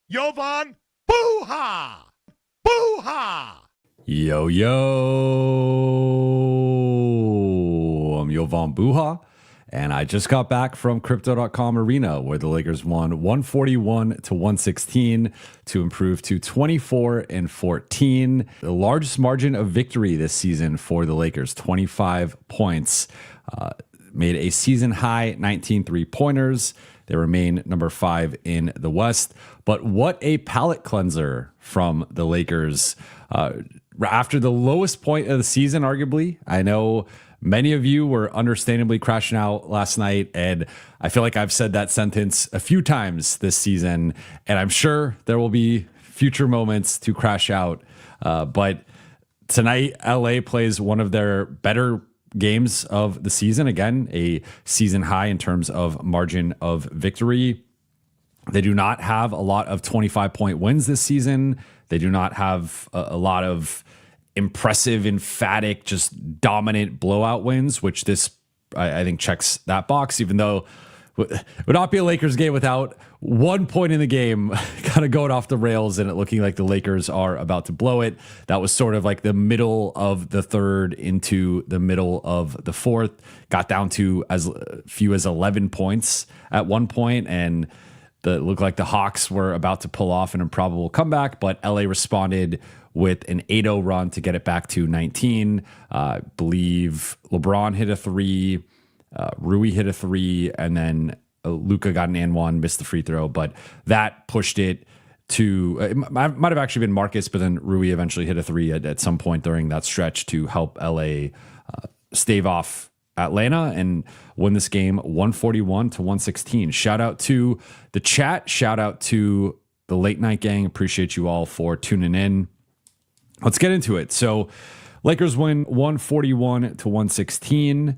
Jovan Buha! Buha! Yo, I'm Jovan Buha, and I just got back from Crypto.com Arena, where the Lakers won 141 to 116 to improve to 24-14. The largest margin of victory this season for the Lakers, 25 points. Made a season high 19 3-pointers. They remain number 5 in the West. But what a palate cleanser from the Lakers. After the lowest point of the season, arguably. I know many of you were understandably crashing out last night, and I feel like I've said that sentence a few times this season, and I'm sure there will be future moments to crash out. But tonight, LA plays one of their better games of the season. Again, a season high in terms of margin of victory. They do not have a lot of 25-point wins this season. They do not have a lot of impressive, emphatic, just dominant blowout wins, which this, I think, checks that box, even though it would not be a Lakers game without 1 point in the game kind of going off the rails and it looking like the Lakers are about to blow it. That was sort of like the middle of the third into the middle of the fourth. Got down to as few as 11 points at one point, and it looked like the Hawks were about to pull off an improbable comeback, but LA responded with an 8-0 run to get it back to 19. I believe LeBron hit a 3, Rui hit a 3, and then Luka got an and one, missed the free throw, but that pushed it to, it might have actually been Marcus, but then Rui eventually hit a 3 at some point during that stretch to help LA stave off Atlanta and win this game 141 to 116. Shout out to the chat. Shout out to the late night gang. Appreciate you all for tuning in. Let's get into it. So Lakers win 141 to 116.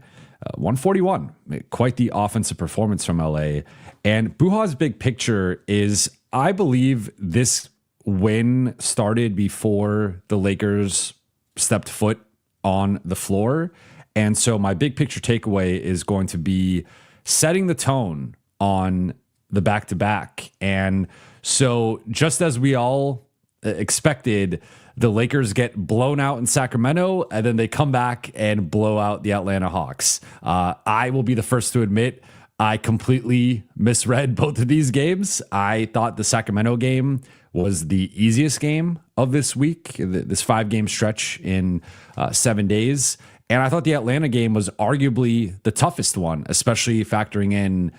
141, quite the offensive performance from LA. And Buha's big picture is, I believe this win started before the Lakers stepped foot on the floor. And so my big picture takeaway is going to be setting the tone on the back-to-back. And so just as we all expected, the Lakers get blown out in Sacramento, and then they come back and blow out the Atlanta Hawks. I will be the first to admit I completely misread both of these games. I thought the Sacramento game was the easiest game of this week, this 5-game stretch in 7 days. And I thought the Atlanta game was arguably the toughest one, especially factoring in,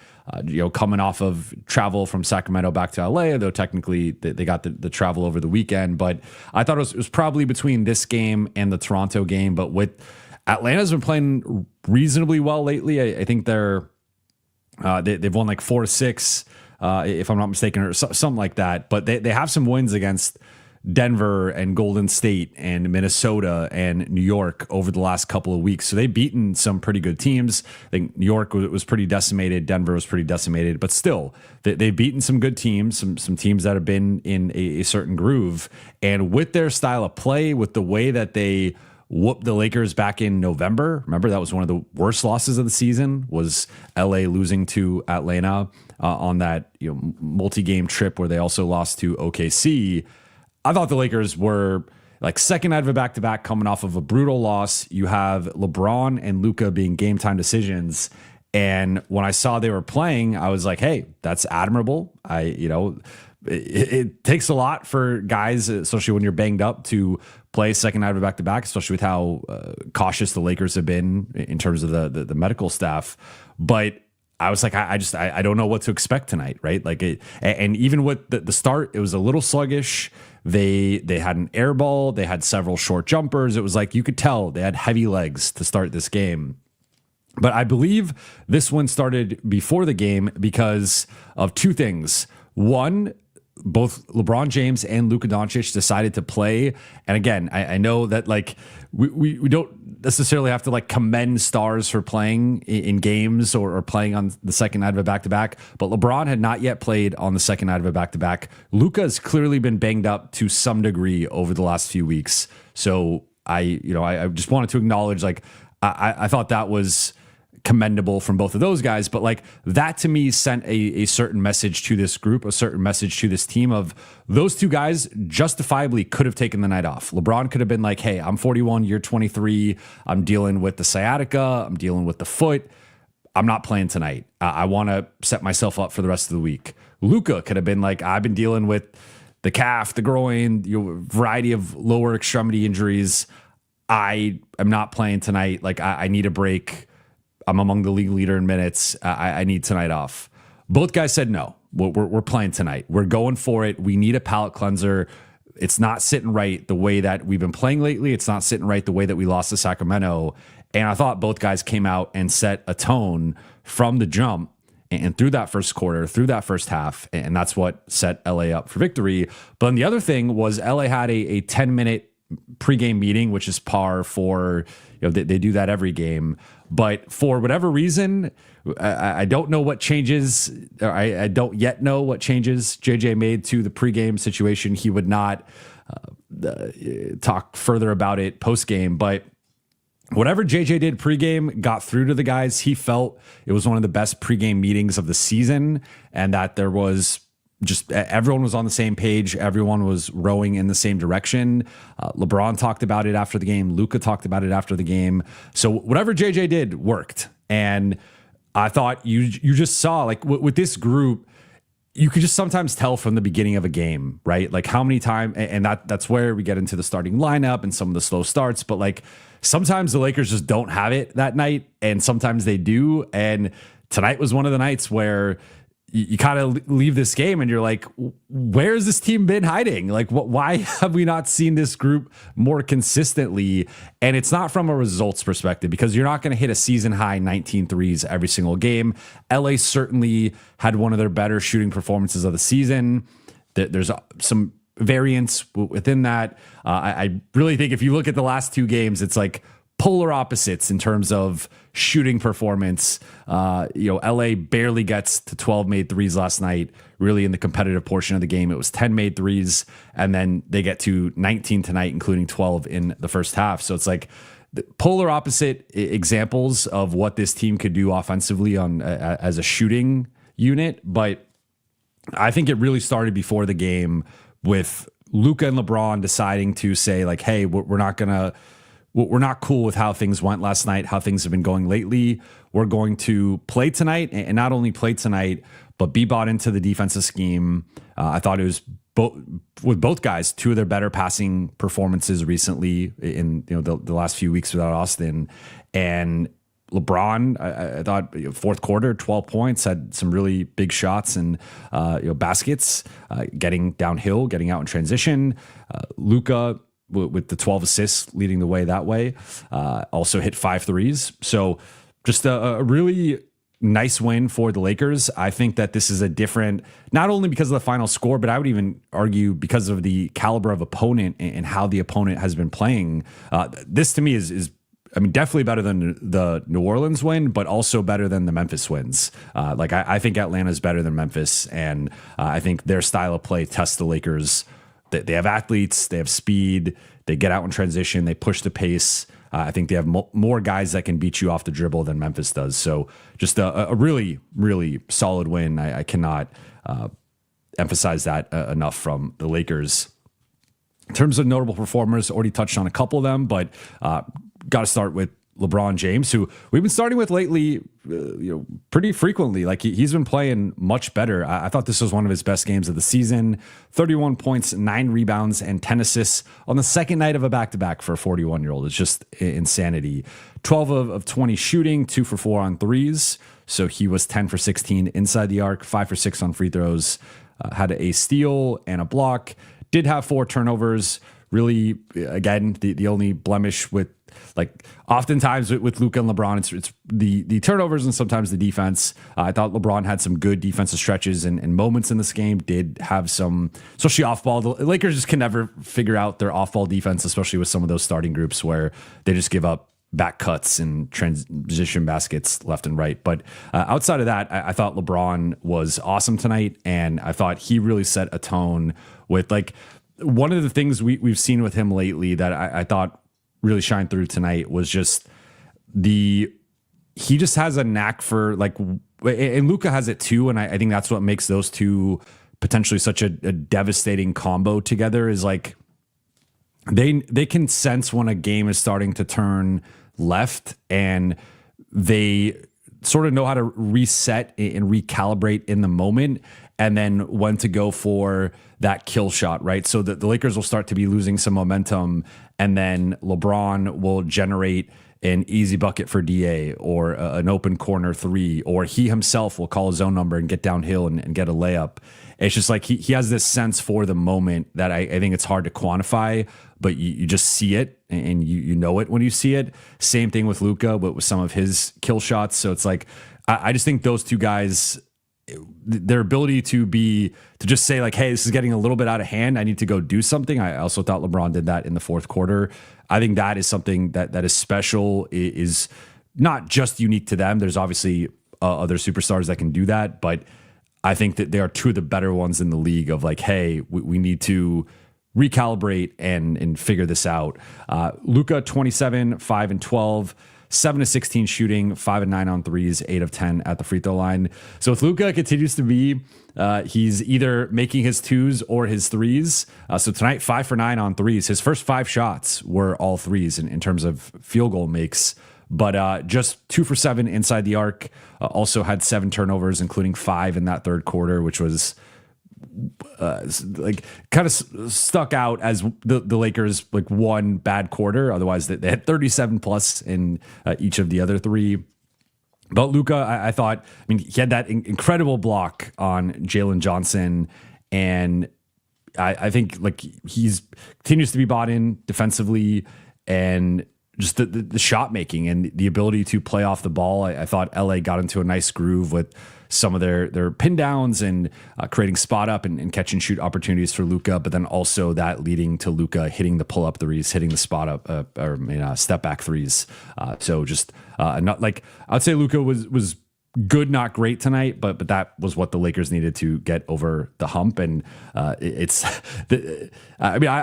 coming off of travel from Sacramento back to LA, though technically they got the travel over the weekend. But I thought it was probably between this game and the Toronto game. But with Atlanta's been playing reasonably well lately. I think they've won like 4 to 6, if I'm not mistaken, or something like that. But they have some wins against Denver and Golden State and Minnesota and New York over the last couple of weeks. So they've beaten some pretty good teams. I think New York was pretty decimated. Denver was pretty decimated, but still they've beaten some good teams, some teams that have been in a certain groove. And with their style of play, with the way that they whooped the Lakers back in November, remember that was one of the worst losses of the season, was LA losing to Atlanta on that multi-game trip where they also lost to OKC. I thought the Lakers were like second out of a back-to-back coming off of a brutal loss. You have LeBron and Luka being game-time decisions. And when I saw they were playing, I was like, hey, that's admirable. It takes a lot for guys, especially when you're banged up, to play second out of a back-to-back, especially with how cautious the Lakers have been in terms of the medical staff. But I was like, I don't know what to expect tonight, right? And even with the start, it was a little sluggish. They had an air ball. They had several short jumpers. It was like you could tell they had heavy legs to start this game. But I believe this one started before the game because of two things. One, both LeBron James and Luka Doncic decided to play. And again, I know that we don't necessarily have to commend stars for playing in games or playing on the second night of a back-to-back, but LeBron had not yet played on the second night of a back-to-back. Luka has clearly been banged up to some degree over the last few weeks. So I just wanted to acknowledge, I thought that was commendable from both of those guys. But like that to me sent a certain message to this group, a certain message to this team of those two guys justifiably could have taken the night off. LeBron could have been like, hey, I'm 41, you're 23. I'm dealing with the sciatica. I'm dealing with the foot. I'm not playing tonight. I want to set myself up for the rest of the week. Luka could have been like, I've been dealing with the calf, the groin, variety of lower extremity injuries. I am not playing tonight. Like I need a break. I'm among the league leader in minutes. I need tonight off. Both guys said no. We're playing tonight. We're going for it. We need a palate cleanser. It's not sitting right the way that we've been playing lately. It's not sitting right the way that we lost to Sacramento. And I thought both guys came out and set a tone from the jump and through that first quarter, through that first half. And that's what set LA up for victory. But then the other thing was LA had a 10-minute pregame meeting, which is par for, they do that every game. But for whatever reason, I don't know what changes, or I don't yet know what changes JJ made to the pregame situation. He would not talk further about it postgame, but whatever JJ did pregame got through to the guys. He felt it was one of the best pregame meetings of the season, and that there was just everyone was on the same page. Everyone was rowing in the same direction. LeBron talked about it after the game. Luka talked about it after the game. So whatever JJ did worked. And I thought you just saw, like with this group, you could just sometimes tell from the beginning of a game, right? Like how many times, and that's where we get into the starting lineup and some of the slow starts. But like sometimes the Lakers just don't have it that night, and sometimes they do. And tonight was one of the nights where you kind of leave this game and you're like, where's this team been hiding? Like, why have we not seen this group more consistently? And it's not from a results perspective, because you're not going to hit a season high 19 threes every single game. LA certainly had one of their better shooting performances of the season. There's some variance within that. I really think if you look at the last two games, it's like polar opposites in terms of shooting performance. LA barely gets to 12 made threes last night. Really, in the competitive portion of the game, it was 10 made threes, and then they get to 19 tonight, including 12 in the first half. So it's like the polar opposite examples of what this team could do offensively on as a shooting unit. But I think it really started before the game with Luka and LeBron deciding to say, like, hey, we're not cool with how things went last night, how things have been going lately. We're going to play tonight, and not only play tonight, but be bought into the defensive scheme. I thought it was with both guys, two of their better passing performances recently in the last few weeks without Austin. And LeBron, I thought fourth quarter, 12 points, had some really big shots and baskets, getting downhill, getting out in transition. Luka, with the 12 assists leading the way that way, also hit 5 threes. So just a really nice win for the Lakers. I think that this is a different, not only because of the final score, but I would even argue because of the caliber of opponent and how the opponent has been playing. This to me is definitely better than the New Orleans win, but also better than the Memphis wins. I think Atlanta's better than Memphis, and I think their style of play tests the Lakers. They have athletes, they have speed, they get out in transition, they push the pace. I think they have more guys that can beat you off the dribble than Memphis does. So just a really, really solid win. I cannot emphasize that enough from the Lakers. In terms of notable performers, already touched on a couple of them, but got to start with LeBron James, who we've been starting with lately, pretty frequently. Like he's been playing much better. I thought this was one of his best games of the season. 31 points, 9 rebounds, and 10 assists on the second night of a back-to-back for a 41-year-old. It's just insanity. 12 of 20 shooting, 2 for 4 on threes. So he was 10 for 16 inside the arc, 5 for 6 on free throws. Had a steal and a block. Did have 4 turnovers. Really, again, the only blemish with, like, oftentimes with Luka and LeBron, it's the turnovers and sometimes the defense. I thought LeBron had some good defensive stretches and moments in this game. Did have some, especially off ball. The Lakers just can never figure out their off ball defense, especially with some of those starting groups where they just give up back cuts and transition baskets left and right. But outside of that, I thought LeBron was awesome tonight, and I thought he really set a tone with, like, one of the things we've seen with him lately that I thought really shined through tonight was just he just has a knack for like, and Luka has it too. And I think that's what makes those two potentially such a devastating combo together is like they can sense when a game is starting to turn left, and they sort of know how to reset and recalibrate in the moment, and then when to go for that kill shot, right? So the Lakers will start to be losing some momentum, and then LeBron will generate an easy bucket for DA or an open corner three, or he himself will call his own number and get downhill and get a layup. It's just like he has this sense for the moment that I think it's hard to quantify, but you just see it and you know it when you see it. Same thing with Luka, but with some of his kill shots. So it's like, I just think those two guys, their ability to just say like, hey, this is getting a little bit out of hand, I need to go do something. I also thought LeBron did that in the fourth quarter. I think that is something that is special, is not just unique to them. There's obviously other superstars that can do that, but I think that they are two of the better ones in the league of like, hey, we need to recalibrate and figure this out. Luka, 27, 5 and 12, 7 of 16 shooting, 5 and 9 on threes, 8 of 10 at the free throw line. So if Luka continues to be, he's either making his twos or his threes. So tonight, 5 for 9 on threes. His first 5 shots were all threes in terms of field goal makes, but just 2 for 7 inside the arc. Also had 7 turnovers, including 5 in that third quarter, which was like kind of stuck out as the Lakers like one bad quarter. Otherwise, they had 37 plus in each of the other 3. But Luka, I thought, I mean, he had that incredible block on Jalen Johnson, and I think like he's continues to be bought in defensively, and just the shot making and the ability to play off the ball. I thought LA got into a nice groove with some of their pin downs and creating spot up and catch and shoot opportunities for Luka, but then also that leading to Luka hitting the pull up threes, hitting the spot up step back threes. So just not like, I'd say Luka was good, not great tonight, but that was what the Lakers needed to get over the hump. And I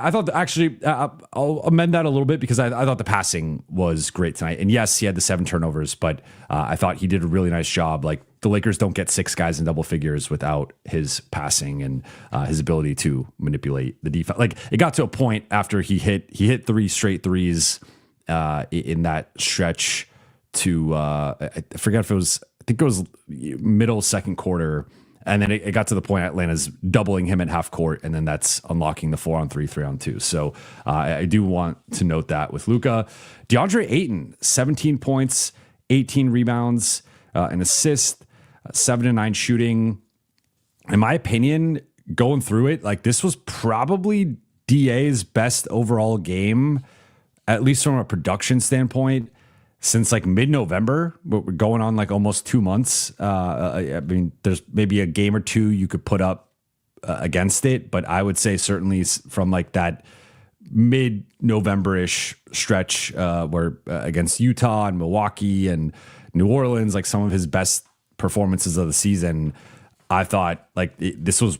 thought actually I'll amend that a little bit, because I thought the passing was great tonight. And yes, he had the 7 turnovers, but I thought he did a really nice job. Like, the Lakers don't get 6 guys in double figures without his passing and his ability to manipulate the defense. Like, it got to a point after he hit 3 straight threes in that stretch to I forget if it was, I think it was middle second quarter, and then it got to the point Atlanta's doubling him at half court, and then that's unlocking the 4-on-3, 3-on-2. So I do want to note that with Luka. DeAndre Ayton, 17 points, 18 rebounds, an assist, 7 and 9 shooting. In my opinion, going through it, like, this was probably DA's best overall game, at least from a production standpoint, since like mid-November. We're going on like almost 2 months. I mean, there's maybe a game or two you could put up against it, but I would say certainly from like that mid-November-ish stretch where against Utah and Milwaukee and New Orleans, like some of his best performances of the season, I thought like this was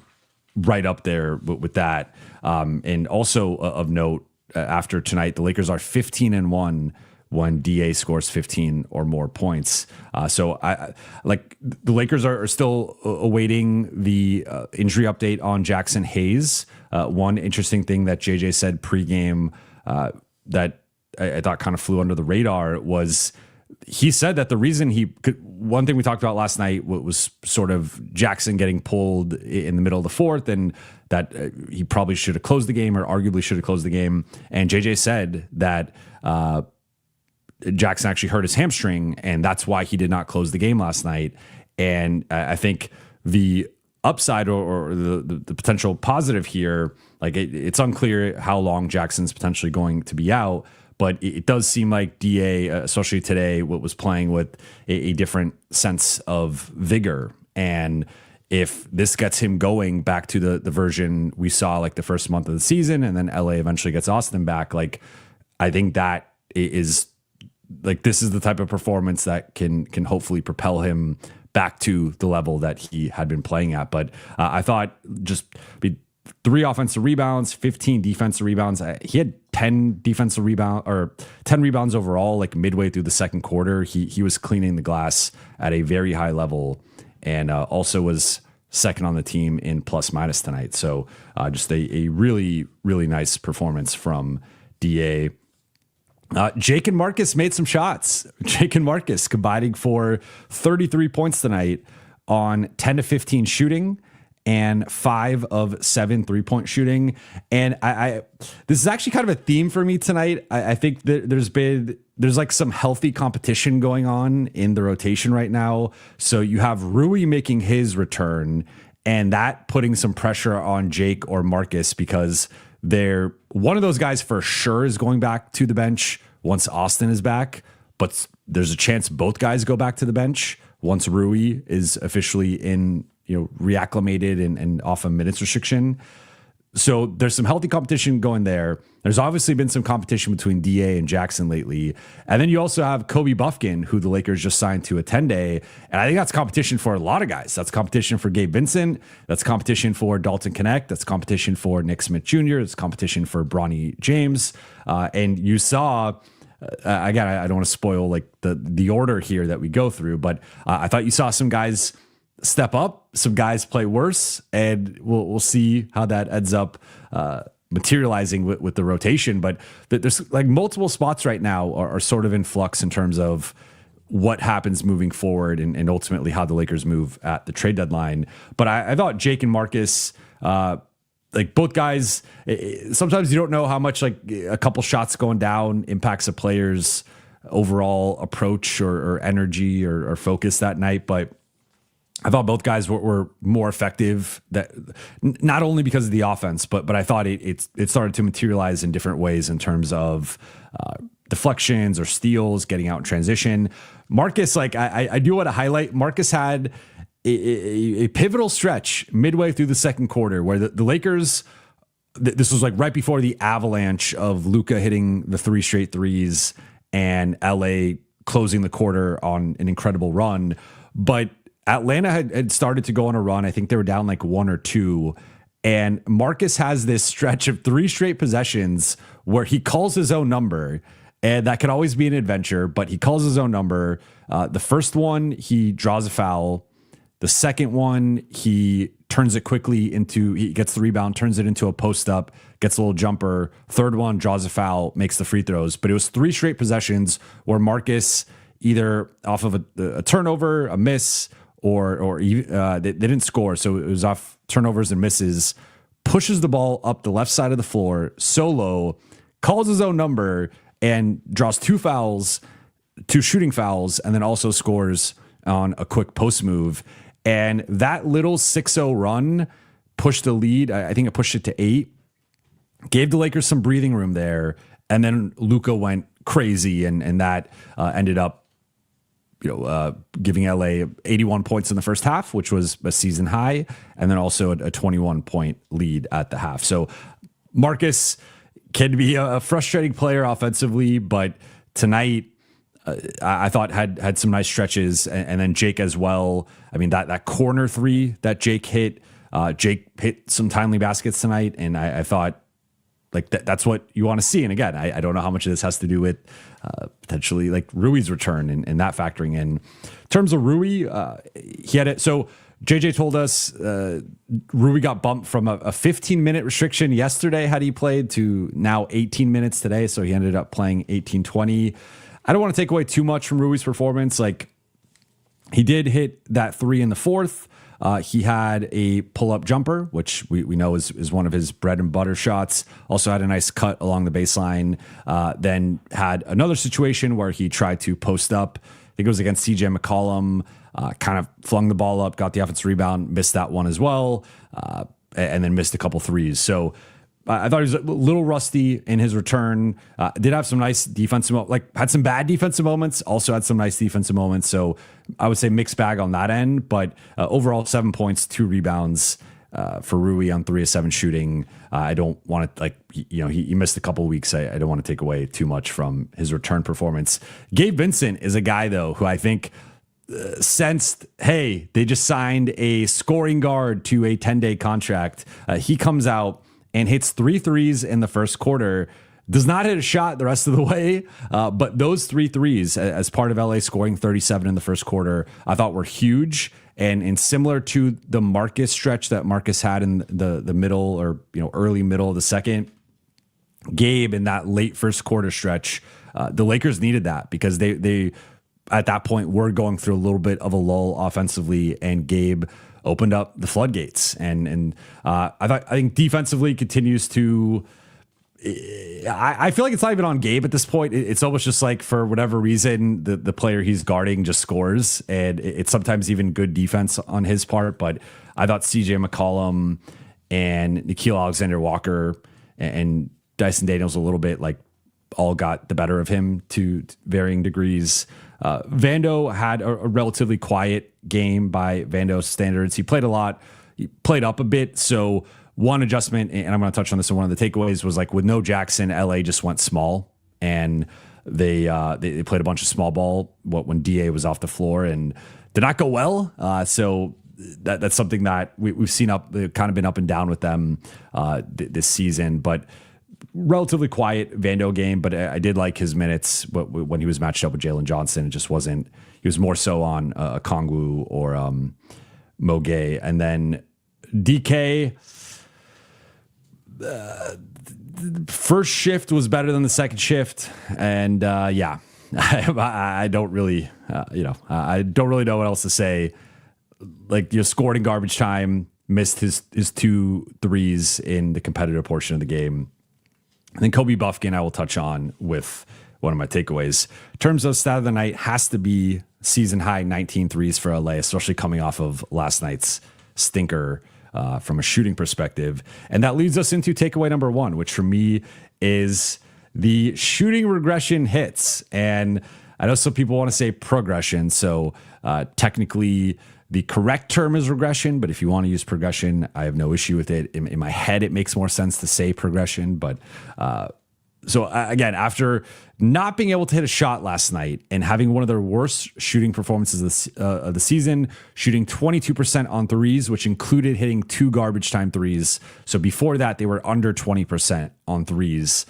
right up there with that. And also of note, after tonight, the Lakers are 15-1 when DA scores 15 or more points. So I like the Lakers are still awaiting the injury update on Jackson Hayes. One interesting thing that JJ said pregame that I thought kind of flew under the radar was he said that the reason he could, one thing we talked about last night was sort of Jackson getting pulled in the middle of the fourth, and that he probably should have closed the game, or arguably should have closed the game. And JJ said that Jackson actually hurt his hamstring, and that's why he did not close the game last night. And I think the upside or the potential positive here, like it's unclear how long Jackson's potentially going to be out, but it does seem like DA, especially today, was playing with a different sense of vigor. And if this gets him going back to the version we saw like the first month of the season, and then LA eventually gets Austin back, like I think that is like, this is the type of performance that can hopefully propel him back to the level that he had been playing at. But I thought just 3 offensive rebounds, 15 defensive rebounds. He had 10 defensive rebound or 10 rebounds overall, like midway through the second quarter. He was cleaning the glass at a very high level, and also was second on the team in plus minus tonight. So just a really, really nice performance from DA. Jake and Marcus made some shots. Jake and Marcus combining for 33 points tonight on 10 to 15 shooting and 5 of 7 3-point shooting. And I this is actually kind of a theme for me tonight. I think that there's like some healthy competition going on in the rotation right now. So you have Rui making his return, and that putting some pressure on Jake or Marcus, because one of those guys for sure is going back to the bench once Austin is back, but there's a chance both guys go back to the bench once Rui is officially in, reacclimated and off a minutes restriction. So there's some healthy competition going there. There's obviously been some competition between DA and Jackson lately. And then you also have Kobe Bufkin, who the Lakers just signed to a 10-day. And I think that's competition for a lot of guys. That's competition for Gabe Vincent. That's competition for Dalton Connect. That's competition for Nick Smith Jr. It's competition for Bronny James. And you saw, again, I don't want to spoil like the order here that we go through, but I thought you saw some guys step up, some guys play worse, and we'll see how that ends up materializing with the rotation. But there's like multiple spots right now are sort of in flux in terms of what happens moving forward and ultimately how the Lakers move at the trade deadline. But I thought Jake and Marcus, like both guys, sometimes you don't know how much like a couple shots going down impacts a player's overall approach or energy or focus that night. But I thought both guys were more effective, that not only because of the offense, but I thought it started to materialize in different ways in terms of deflections or steals, getting out in transition. Marcus, like I do want to highlight, Marcus had a pivotal stretch midway through the second quarter where the Lakers, this was like right before the avalanche of Luka hitting the 3 straight threes and LA closing the quarter on an incredible run. But Atlanta had started to go on a run. I think they were down like 1 or 2. And Marcus has this stretch of 3 straight possessions where he calls his own number. And that could always be an adventure, but he calls his own number. The first one, he draws a foul. The second one, he turns it quickly he gets the rebound, turns it into a post up, gets a little jumper. Third one, draws a foul, makes the free throws. But it was 3 straight possessions where Marcus, either off of a turnover, a miss, or they didn't score, so it was off turnovers and misses, pushes the ball up the left side of the floor solo, calls his own number, and draws 2 shooting fouls, and then also scores on a quick post move. And that little 6-0 run pushed the lead. I think it pushed it to 8, gave the Lakers some breathing room there, and then Luka went crazy, and that ended up giving LA 81 points in the first half, which was a season high, and then also a 21-point lead at the half. So Marcus can be a frustrating player offensively, but tonight I thought had some nice stretches, and then Jake as well. I mean, that corner 3 that Jake hit some timely baskets tonight, and I thought like that's what you want to see. And again, I don't know how much of this has to do with potentially like Rui's return and that factoring in. In terms of Rui, he had it. So JJ told us Rui got bumped from a 15-minute restriction yesterday had he played to now 18 minutes today. So he ended up playing 18-20. I don't want to take away too much from Rui's performance. Like he did hit that 3 in the fourth. He had a pull-up jumper, which we know is one of his bread and butter shots. Also had a nice cut along the baseline. Then had another situation where he tried to post up. I think it was against CJ McCollum. Kind of flung the ball up, got the offensive rebound, missed that one as well, and then missed a couple threes. So I thought he was a little rusty in his return. Did have some nice defensive, had some bad defensive moments, also had some nice defensive moments. So I would say mixed bag on that end, but overall 7 points, 2 rebounds for Rui on 3 of 7 shooting. I don't want to he missed a couple of weeks. I don't want to take away too much from his return performance. Gabe Vincent is a guy though, who I think sensed, hey, they just signed a scoring guard to a 10-day contract. He comes out and hits 3 threes in the first quarter. Does not hit a shot the rest of the way, but those 3 threes as part of LA scoring 37 in the first quarter, I thought were huge. And similar to the Marcus stretch that Marcus had in the middle or early middle of the second, Gabe in that late first quarter stretch, the Lakers needed that because they at that point were going through a little bit of a lull offensively, and Gabe opened up the floodgates. And I think defensively continues to. I feel like it's not even on Gabe at this point. It's almost just like for whatever reason, the player he's guarding just scores, and it's sometimes even good defense on his part. But I thought CJ McCollum and Nickeil Alexander-Walker and Dyson Daniels a little bit like all got the better of him to varying degrees. Vando had a relatively quiet game by Vando's standards. He played a lot. He played up a bit. So one adjustment, and I'm going to touch on this in one of the takeaways, was like with no Jackson, LA just went small, and they played a bunch of small ball when DA was off the floor and did not go well. So that's something that we've seen kind of been up and down with them this season, but relatively quiet Vando game. But I did like his minutes when he was matched up with Jalen Johnson. It just wasn't. He was more so on Kongwu or Moget, and then DK. First shift was better than the second shift, and I don't really, I don't really know what else to say. Like, scored in garbage time, missed his 2 threes in the competitive portion of the game. And then Kobe Bufkin, I will touch on with one of my takeaways. In terms of stat of the night, has to be season high 19 threes for LA, especially coming off of last night's stinker. From a shooting perspective. And that leads us into takeaway number 1, which for me is the shooting regression hits. And I know some people want to say progression. So technically the correct term is regression, but if you want to use progression, I have no issue with it. In my head, it makes more sense to say progression. But so again, after not being able to hit a shot last night and having one of their worst shooting performances of the season, shooting 22% on threes, which included hitting 2 garbage time threes. So before that, they were under 20% on threes.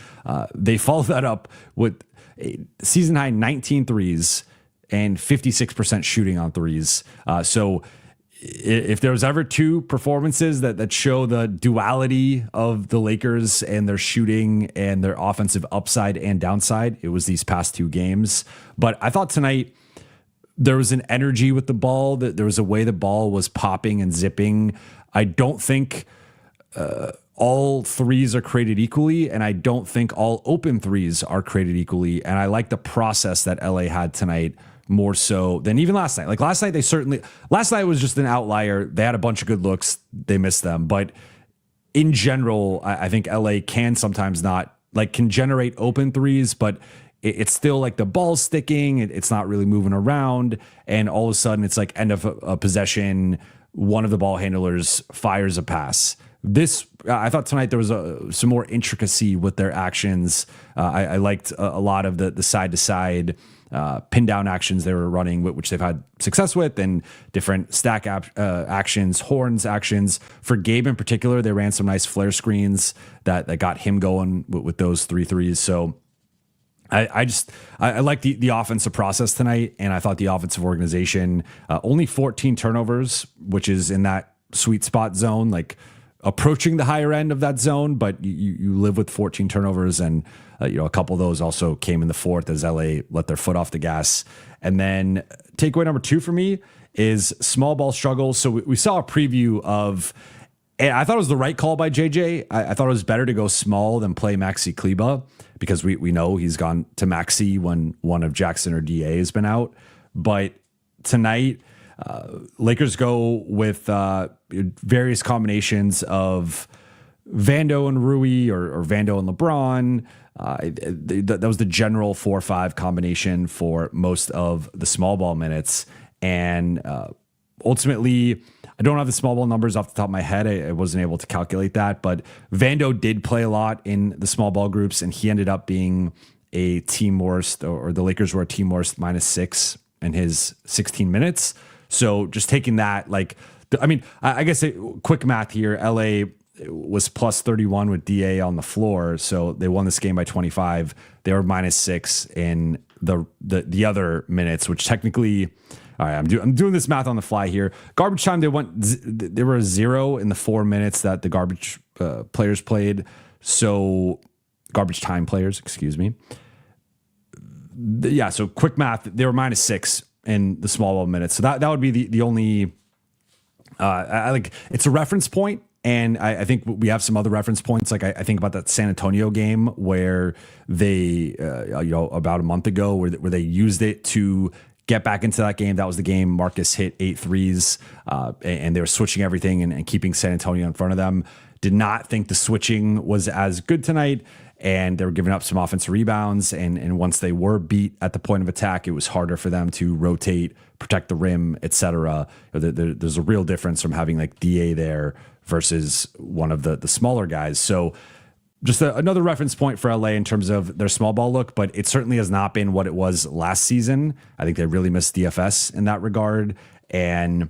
They followed that up with a season high 19 threes and 56% shooting on threes. So if there was ever 2 performances that show the duality of the Lakers and their shooting and their offensive upside and downside, it was these past 2 games. But I thought tonight there was an energy with the ball, that there was a way the ball was popping and zipping. I don't think all threes are created equally, and I don't think all open threes are created equally. And I like the process that LA had tonight more so than even last night. Like last night was just an outlier. They had a bunch of good looks. They missed them. But in general, I think LA can sometimes can generate open threes, but it's still like the ball's sticking. It's not really moving around. And all of a sudden it's like end of a possession. One of the ball handlers fires a pass. I thought tonight there was some more intricacy with their actions. I liked a lot of the side to side pin down actions they were running, which they've had success with, and different stack actions, horns actions. For Gabe in particular, they ran some nice flare screens that got him going with those 3 threes. So I like the offensive process tonight, and I thought the offensive organization, only 14 turnovers, which is in that sweet spot zone, like approaching the higher end of that zone, but you live with 14 turnovers, and a couple of those also came in the fourth as LA let their foot off the gas. And then takeaway number 2 for me is small ball struggles. So we saw a preview of, and I thought it was the right call by JJ. I thought it was better to go small than play Maxi Kleba, because we know he's gone to Maxi when one of Jackson or DA has been out. But tonight, Lakers go with various combinations of Vando and Rui or Vando and LeBron. That was the general 4-5 combination for most of the small ball minutes. And ultimately, I don't have the small ball numbers off the top of my head. I wasn't able to calculate that, but Vando did play a lot in the small ball groups, and he ended up being a team worst, or the Lakers were a team worst -6 in his 16 minutes. So just taking that, I guess quick math here, LA was plus 31 with DA on the floor. So they won this game by 25. They were -6 in the other minutes, which technically, all right, I'm doing this math on the fly here. Garbage time, they were a 0 in the 4 minutes that the garbage players played. So garbage time players, excuse me. Yeah, so quick math, they were -6 in the small ball minutes. So that would be the only, I like, it's a reference point. And I think we have some other reference points. Like I think about that San Antonio game where they, about a month ago, where they used it to get back into that game. That was the game Marcus hit 8 threes, and they were switching everything and keeping San Antonio in front of them. Did not think the switching was as good tonight, and they were giving up some offensive rebounds. And once they were beat at the point of attack, it was harder for them to rotate, protect the rim, etc. There's a real difference from having like DA there versus one of the smaller guys. So just another reference point for LA in terms of their small ball look, but it certainly has not been what it was last season. I think they really missed DFS in that regard. And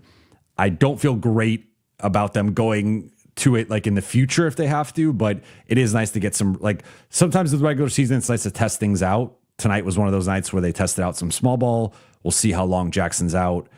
I don't feel great about them going to it like in the future if they have to, but it is nice to get some, like sometimes with the regular season, it's nice to test things out. Tonight was one of those nights where they tested out some small ball. We'll see how long Jackson's out.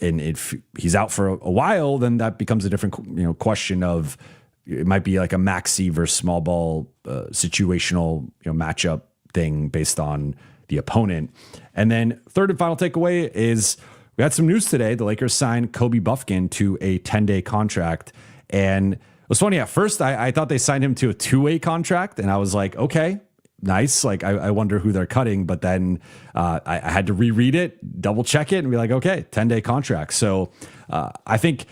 And if he's out for a while, then that becomes a different, question of it might be like a maxi versus small ball situational, matchup thing based on the opponent. And then third and final takeaway is we had some news today. The Lakers signed Kobe Bufkin to a 10-day contract. And it was funny at first, I thought they signed him to a 2-way contract. And I was like, okay, nice. Like, I wonder who they're cutting. But then I had to reread it, double check it, and be like, okay, 10-day contract. So I think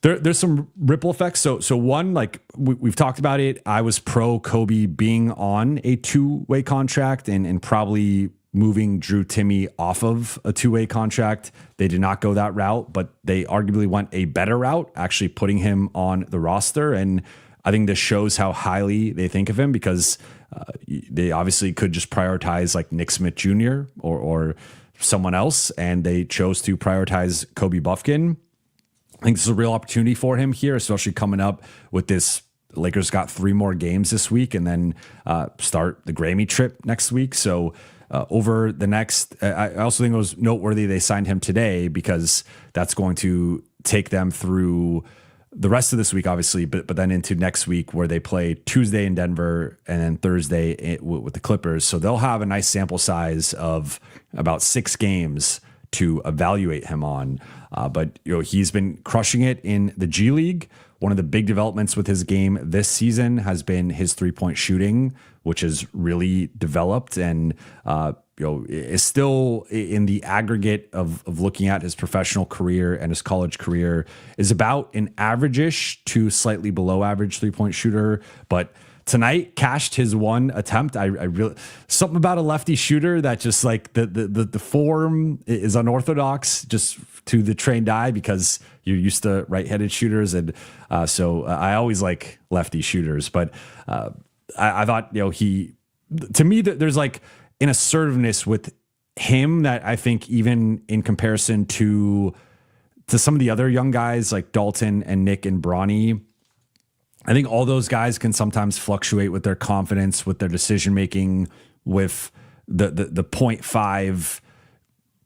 there's some ripple effects. So one, like we've talked about it, I was pro Kobe being on a 2-way contract and probably moving Drew Timme off of a 2-way contract. They did not go that route, but they arguably went a better route, actually putting him on the roster. And I think this shows how highly they think of him, because they obviously could just prioritize like Nick Smith Jr. or someone else, and they chose to prioritize Kobe Bufkin. I think this is a real opportunity for him here, especially coming up with this. The Lakers got 3 more games this week and then start the Grammy trip next week. So over the next, I also think it was noteworthy they signed him today, because that's going to take them through the rest of this week, obviously, but then into next week, where they play Tuesday in Denver and then Thursday with the Clippers. So they'll have a nice sample size of about 6 games to evaluate him on. But he's been crushing it in the G League. One of the big developments with his game this season has been his 3-point shooting, which has really developed and is still in the aggregate of looking at his professional career and his college career is about an average-ish to slightly below average 3-point shooter. But tonight cashed his 1 attempt. I really, something about a lefty shooter that just like the form is unorthodox just to the trained eye, because you're used to right-handed shooters. And so I always like lefty shooters, but I thought, to me, there's like an assertiveness with him that I think even in comparison to some of the other young guys like Dalton and Nick and Bronny, I think all those guys can sometimes fluctuate with their confidence, with their decision-making, with the 0.5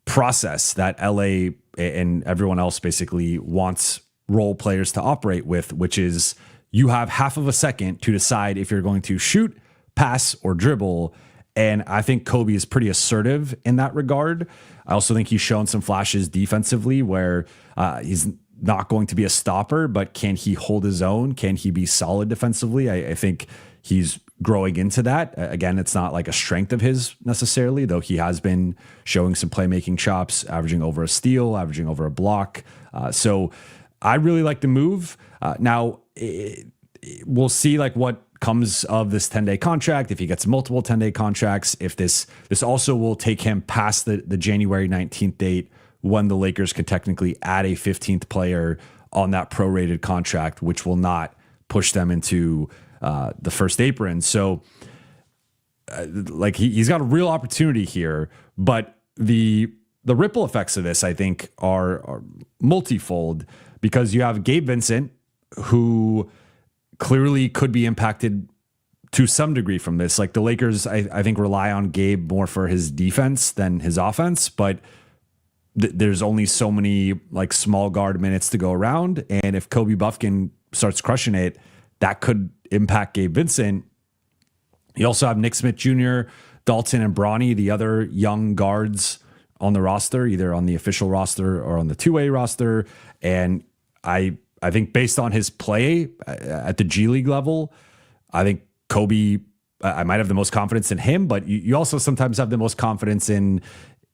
process that LA and everyone else basically wants role players to operate with, which is you have half of a second to decide if you're going to shoot, pass, or dribble. And I think Kobe is pretty assertive in that regard. I also think he's shown some flashes defensively where he's not going to be a stopper, but can he hold his own? Can he be solid defensively? I think he's growing into that. Again, it's not like a strength of his necessarily, though he has been showing some playmaking chops, averaging over a steal, averaging over a block. So I really like the move. Now, we'll see like what comes of this 10-day contract, if he gets multiple 10-day contracts, if this also will take him past the January 19th date when the Lakers could technically add a 15th player on that prorated contract, which will not push them into the first apron. So like he's got a real opportunity here, but the ripple effects of this, I think, are multifold, because you have Gabe Vincent, who clearly could be impacted to some degree from this. Like the Lakers, I think rely on Gabe more for his defense than his offense, but there's only so many like small guard minutes to go around. And if Kobe Bufkin starts crushing it, that could impact Gabe Vincent. You also have Nick Smith Jr., Dalton, and Bronny, the other young guards on the roster, either on the official roster or on the two-way roster. And I think based on his play at the G League level, I think Kobe, I might have the most confidence in him, but you also sometimes have the most confidence in,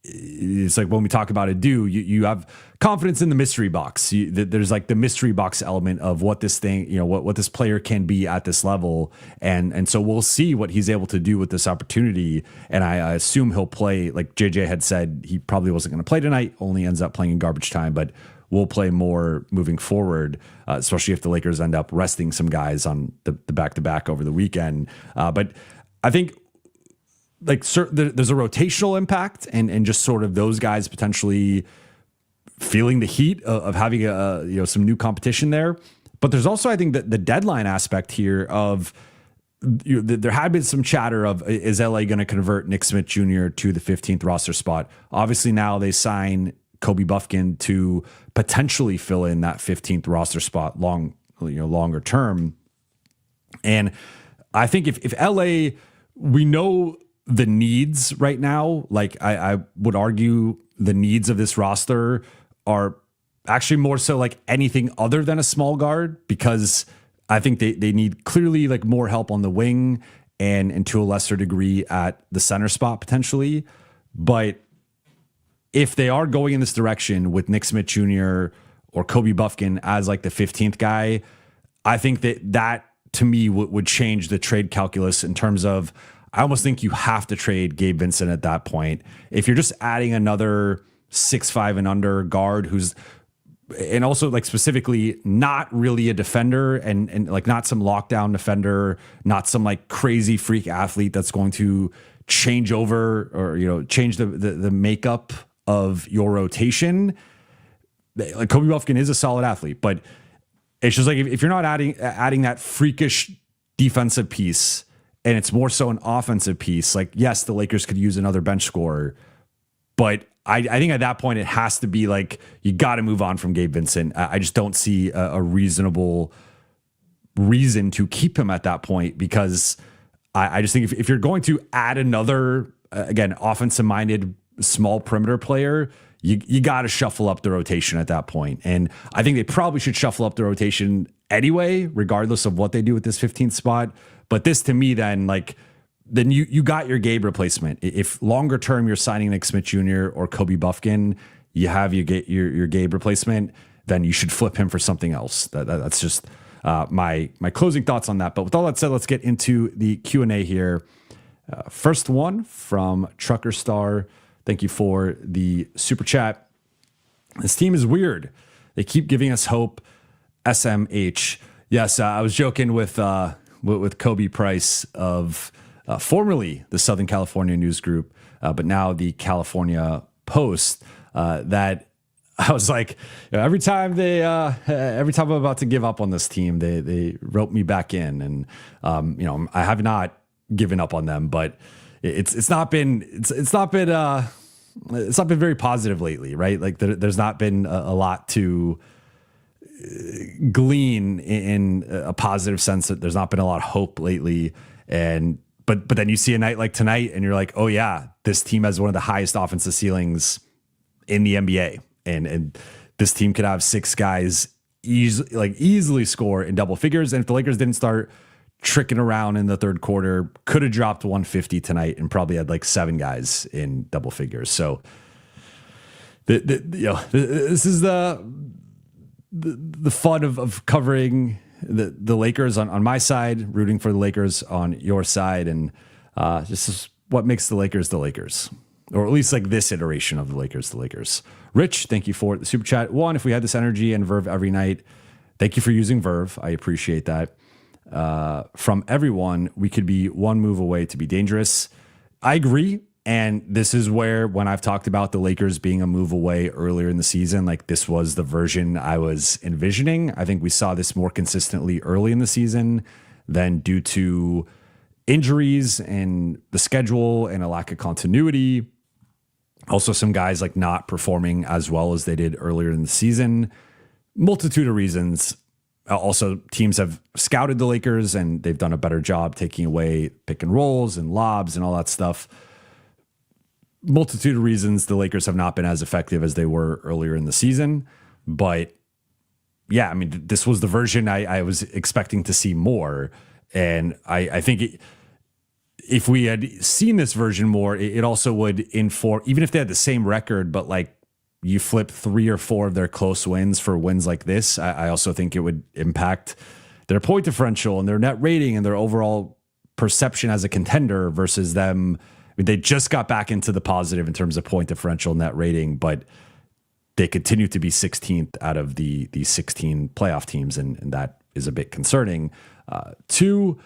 it's like when we talk about Adu, you have confidence in the mystery box. There's like the mystery box element of what this thing, what this player can be at this level. And so we'll see what he's able to do with this opportunity. And I assume he'll play, like JJ had said, he probably wasn't going to play tonight, only ends up playing in garbage time, but we'll play more moving forward, especially if the Lakers end up resting some guys on the back-to-back over the weekend. But I think like there's a rotational impact and just sort of those guys potentially feeling the heat of having some new competition there. But there's also, I think, the deadline aspect here of there had been some chatter of, is LA going to convert Nick Smith Jr. to the 15th roster spot? Obviously now they sign Kobe Bufkin to potentially fill in that 15th roster spot longer term. And I think if LA, we know the needs right now, like I would argue the needs of this roster are actually more so like anything other than a small guard, because I think they need clearly like more help on the wing and to a lesser degree at the center spot potentially. But if they are going in this direction with Nick Smith Jr. or Kobe Bufkin as like the 15th guy, I think that to me would change the trade calculus in terms of, I almost think you have to trade Gabe Vincent at that point. If you're just adding another 6'5" and under guard who's, and also like specifically not really a defender and like not some lockdown defender, not some like crazy freak athlete that's going to change over or, change the makeup of your rotation. Like Kobe Bufkin is a solid athlete, but it's just like, if you're not adding that freakish defensive piece, and it's more so an offensive piece, like, yes, the Lakers could use another bench scorer, but I think at that point it has to be like, you got to move on from Gabe Vincent. I just don't see a reasonable reason to keep him at that point, because I just think if you're going to add another, again, offensive minded small perimeter player, you got to shuffle up the rotation at that point. And I think they probably should shuffle up the rotation anyway, regardless of what they do with this 15th spot. But this to me, then you got your Gabe replacement. If longer term you're signing Nick Smith Jr. or Kobe Bufkin, you have your Gabe replacement, then you should flip him for something else. That's just my closing thoughts on that. But with all that said, let's get into the Q&A here. First one from Trucker Star. Thank you for the super chat. This team is weird. They keep giving us hope. SMH. Yes, I was joking with Kobe Price of formerly the Southern California News Group, but now the California Post. That I was like, every time I'm about to give up on this team, they rope me back in, and I have not given up on them, but it's not been very positive lately, right? Like there's not been a lot to glean in a positive sense. That there's not been a lot of hope lately, but then you see a night like tonight, and you're like, oh yeah, this team has one of the highest offensive ceilings in the NBA, and this team could have 6 guys easily score in double figures. And if the Lakers didn't start tricking around in the third quarter, could have dropped 150 tonight and probably had like 7 guys in double figures. So this is the fun of covering the Lakers on my side, rooting for the Lakers on your side. And this is what makes the Lakers, or at least like this iteration of the Lakers. Rich, thank you for the super chat. One, if we had this energy and verve every night, thank you for using verve. I appreciate that. From everyone, we could be one move away to be dangerous. I agree. And this is where, when I've talked about the Lakers being a move away earlier in the season, like this was the version I was envisioning. I think we saw this more consistently early in the season. Then due to injuries and the schedule and a lack of continuity, also some guys like not performing as well as they did earlier in the season, multitude of reasons. Also, teams have scouted the Lakers and they've done a better job taking away pick and rolls and lobs and all that stuff. Multitude of reasons the Lakers have not been as effective as they were earlier in the season. But yeah, I mean, this was the version I was expecting to see more. And I think if we had seen this version more, it also would inform, even if they had the same record, but like you flip 3 or 4 of their close wins for wins like this, I also think it would impact their point differential and their net rating and their overall perception as a contender versus them. I mean, they just got back into the positive in terms of point differential net rating, but they continue to be 16th out of the 16 playoff teams, and that is a bit concerning. 2,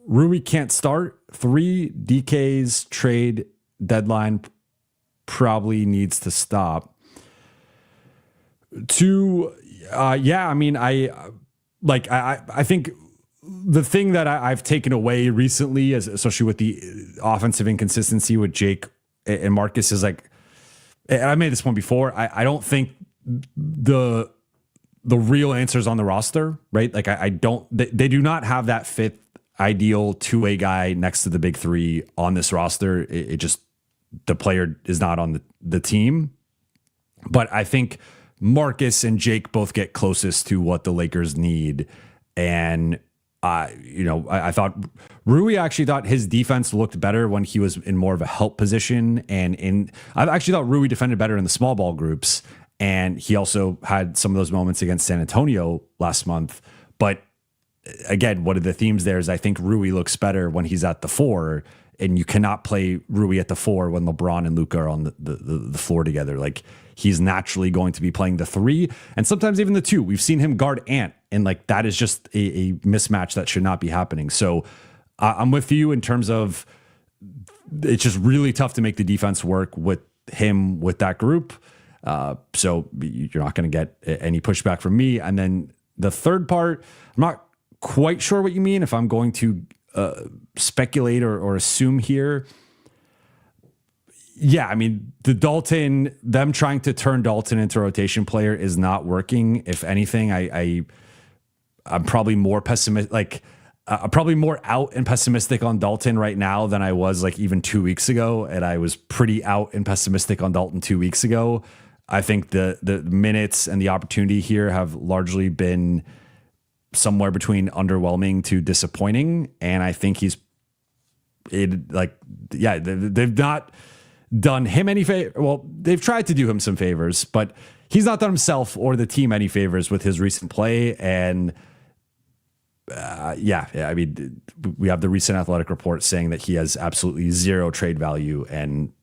Rui can't start. 3, DK's trade deadline probably needs to stop. 2, yeah, I mean, I think the thing that I've taken away recently, especially with the offensive inconsistency with Jake and Marcus, is like, and I made this point before, I don't think the real answer is on the roster, right? Like they do not have that fifth ideal two-way guy next to the big three on this roster. It just, the player is not on the team. But I think Marcus and Jake both get closest to what the Lakers need. And I thought Rui actually thought his defense looked better when he was in more of a help position. And I actually thought Rui defended better in the small ball groups. And he also had some of those moments against San Antonio last month. But again, one of the themes there is I think Rui looks better when he's at the 4, and you cannot play Rui at the 4 when LeBron and Luka are on the floor together. Like, he's naturally going to be playing the 3 and sometimes even the 2. We've seen him guard Ant, and like that is just a mismatch that should not be happening. So I'm with you in terms of it's just really tough to make the defense work with him with that group. So you're not going to get any pushback from me. And then the third part, I'm not quite sure what you mean. If I'm going to speculate or assume here, yeah, I mean, them trying to turn Dalton into a rotation player is not working. If anything, I'm probably more pessimistic. Like, I'm probably more out and pessimistic on Dalton right now than I was like even 2 weeks ago. And I was pretty out and pessimistic on Dalton 2 weeks ago. I think the minutes and the opportunity here have largely been somewhere between underwhelming to disappointing. And I think they've not done him any favor. Well, they've tried to do him some favors, but he's not done himself or the team any favors with his recent play. And I mean, we have the recent Athletic report saying that he has absolutely zero trade value. And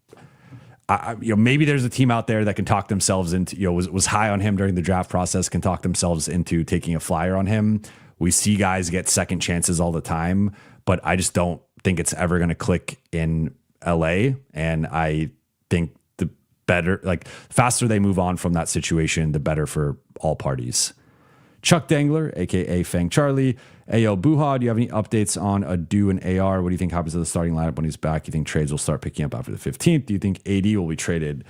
maybe there's a team out there that can talk themselves into, was high on him during the draft process, can talk themselves into taking a flyer on him. We see guys get second chances all the time, but I just don't think it's ever going to click in LA. And I think the faster they move on from that situation, the better for all parties. Chuck Dangler, aka Fang Charlie. Ayo Buha, do you have any updates on Adu and AR? What do you think happens to the starting lineup when he's back? You think trades will start picking up after the 15th? Do you think AD will be traded?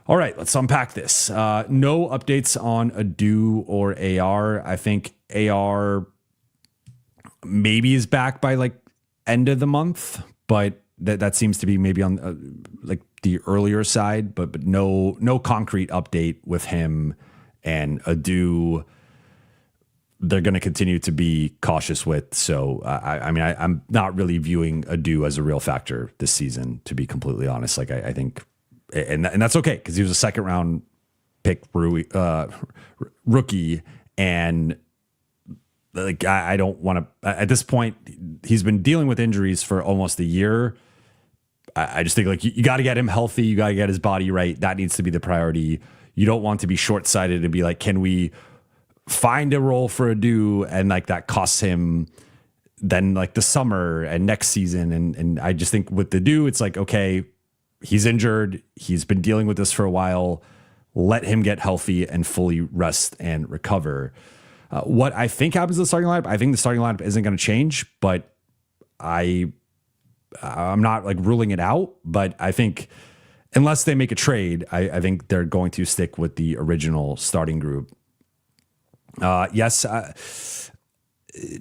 All right, let's unpack this. No updates on Adu or AR. I think AR maybe is back by like end of the month, but that seems to be maybe on like the earlier side, but no concrete update with him. And Adu, they're going to continue to be cautious with. So, I'm not really viewing Adu as a real factor this season, to be completely honest. Like, I think, and that's okay, because he was a second round pick rookie. And like, I don't want to, at this point, he's been dealing with injuries for almost a year. I just think like you got to get him healthy. You got to get his body right. That needs to be the priority. You don't want to be short-sighted and be like, can we find a role for Adu, and like that costs him then like the summer and next season. And I just think with the do, it's like, okay, he's injured. He's been dealing with this for a while. Let him get healthy and fully rest and recover. What I think happens to the starting lineup, I think the starting lineup isn't going to change, but I'm not like ruling it out. But I think unless they make a trade, I think they're going to stick with the original starting group.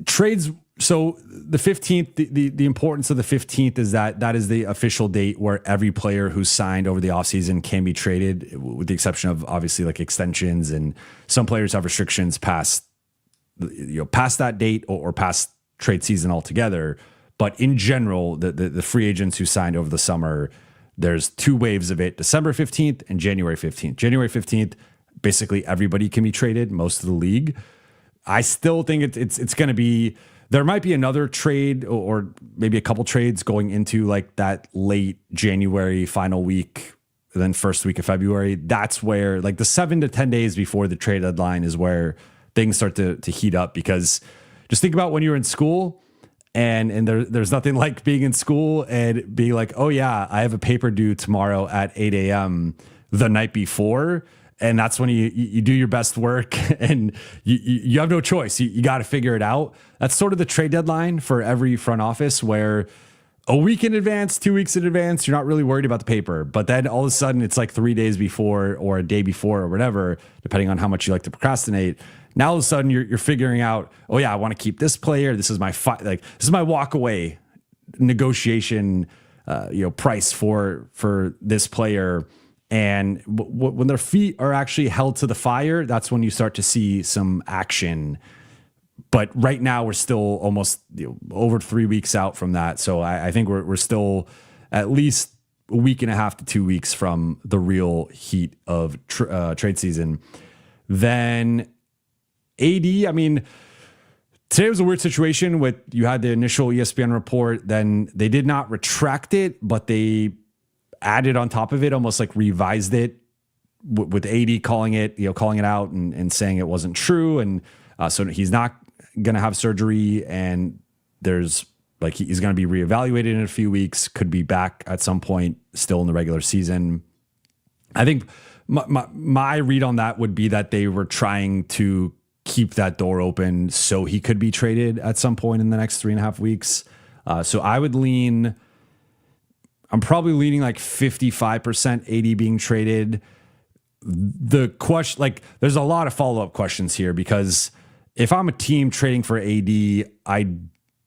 Trades. So the 15th, the importance of the 15th is that is the official date where every player who's signed over the offseason can be traded, with the exception of obviously like extensions, and some players have restrictions past that date or past trade season altogether. But in general, the free agents who signed over the summer, there's two waves of it: December 15th and January 15th. January 15th, basically everybody can be traded, most of the league. I still think it's going to be. There might be another trade or maybe a couple trades going into like that late January final week, then first week of February. That's where like the 7 to 10 days before the trade deadline is where things start to heat up, because just think about when you're in school and there's nothing like being in school and being like, oh yeah, I have a paper due tomorrow at 8 a.m. the night before. And that's when you do your best work and you have no choice. You got to figure it out. That's sort of the trade deadline for every front office, where a week in advance, 2 weeks in advance, you're not really worried about the paper. But then all of a sudden it's like 3 days before or a day before or whatever, depending on how much you like to procrastinate. Now all of a sudden you're figuring out, oh yeah, I want to keep this player. This is my this is my walk away negotiation, price for this player. And when their feet are actually held to the fire, that's when you start to see some action. But right now we're still almost over 3 weeks out from that. So I think we're still at least a week and a half to 2 weeks from the real heat of trade season. Then AD, I mean, today was a weird situation with, you had the initial ESPN report, then they did not retract it, but they added on top of it, almost like revised it with AD calling it out and saying it wasn't true. And so he's not going to have surgery, and there's like, he's going to be reevaluated in a few weeks, could be back at some point still in the regular season. I think my read on that would be that they were trying to keep that door open so he could be traded at some point in the next 3.5 weeks. So I would I'm probably leaning like 55% AD being traded. The question, like, there's a lot of follow-up questions here, because if I'm a team trading for AD, I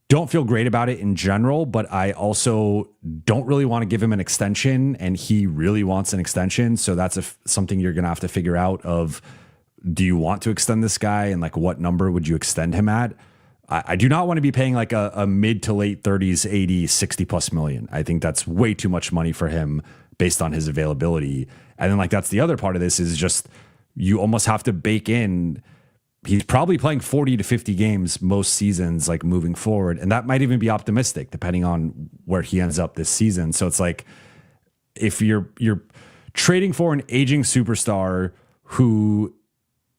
don't feel great about it in general, but I also don't really want to give him an extension, and he really wants an extension. So that's something you're going to have to figure out of, do you want to extend this guy, and like what number would you extend him at? I do not want to be paying like a mid to late 30s, 80, 60 plus million. I think that's way too much money for him based on his availability. And then like, that's the other part of this, is just, you almost have to bake in, he's probably playing 40 to 50 games most seasons, like moving forward. And that might even be optimistic depending on where he ends up this season. So it's like, if you're trading for an aging superstar who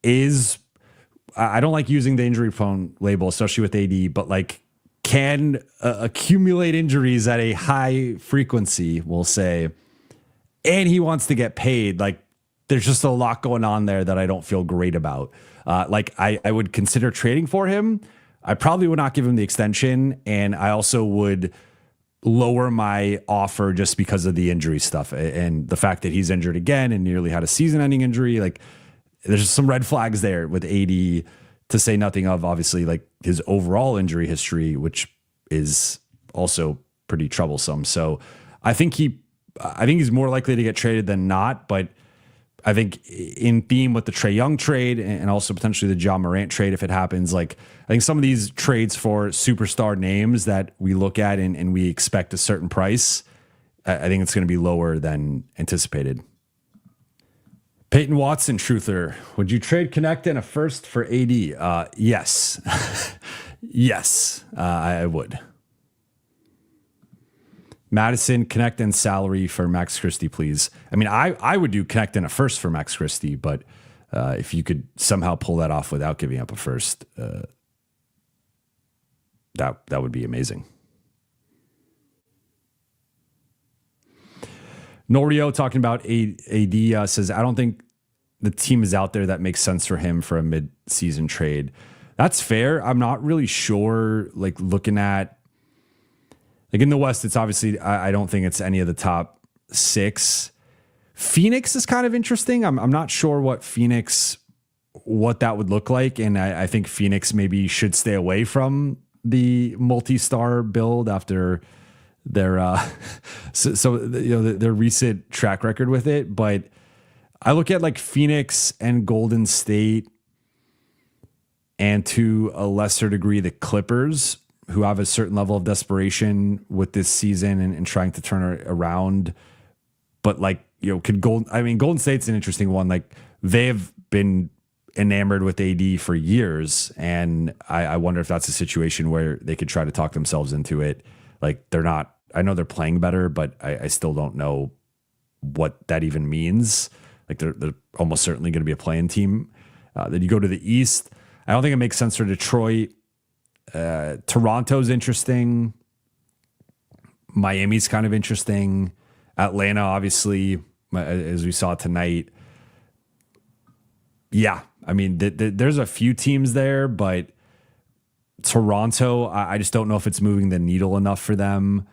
is, I don't like using the injury prone label, especially with AD, but like can accumulate injuries at a high frequency, we'll say, and he wants to get paid. Like, there's just a lot going on there that I don't feel great about. Like I would consider trading for him. I probably would not give him the extension. And I also would lower my offer just because of the injury stuff and the fact that he's injured again and nearly had a season ending injury. Like, there's just some red flags there with AD, to say nothing of obviously like his overall injury history, which is also pretty troublesome. So I think he's more likely to get traded than not, but I think in theme with the Trae Young trade and also potentially the John Morant trade, if it happens, like, I think some of these trades for superstar names that we look at and we expect a certain price, I think it's going to be lower than anticipated. Peyton Watson, truther, would you trade Connect and a first for AD? Yes. Yes, I would. Madison, Connect and salary for Max Christie, please. I mean, I would do Connect and a first for Max Christie, but if you could somehow pull that off without giving up a first, that would be amazing. Norio talking about AD says, I don't think the team is out there that makes sense for him for a mid-season trade. That's fair. I'm not really sure, like looking at, like in the West, it's obviously, I don't think it's any of the top 6. Phoenix is kind of interesting. I'm not sure what that would look like. And I think Phoenix maybe should stay away from the multi-star build after their, their recent track record with it. But I look at like Phoenix and Golden State, and to a lesser degree, the Clippers, who have a certain level of desperation with this season and trying to turn it around. But like, Golden State's an interesting one. Like they've been enamored with AD for years. And I wonder if that's a situation where they could try to talk themselves into it. Like I know they're playing better, but I still don't know what that even means. Like they're almost certainly going to be a playing team. Then you go to the East. I don't think it makes sense for Detroit. Toronto's interesting. Miami's kind of interesting. Atlanta, obviously, as we saw tonight. Yeah, I mean, there's a few teams there, but Toronto, I just don't know if it's moving the needle enough for them.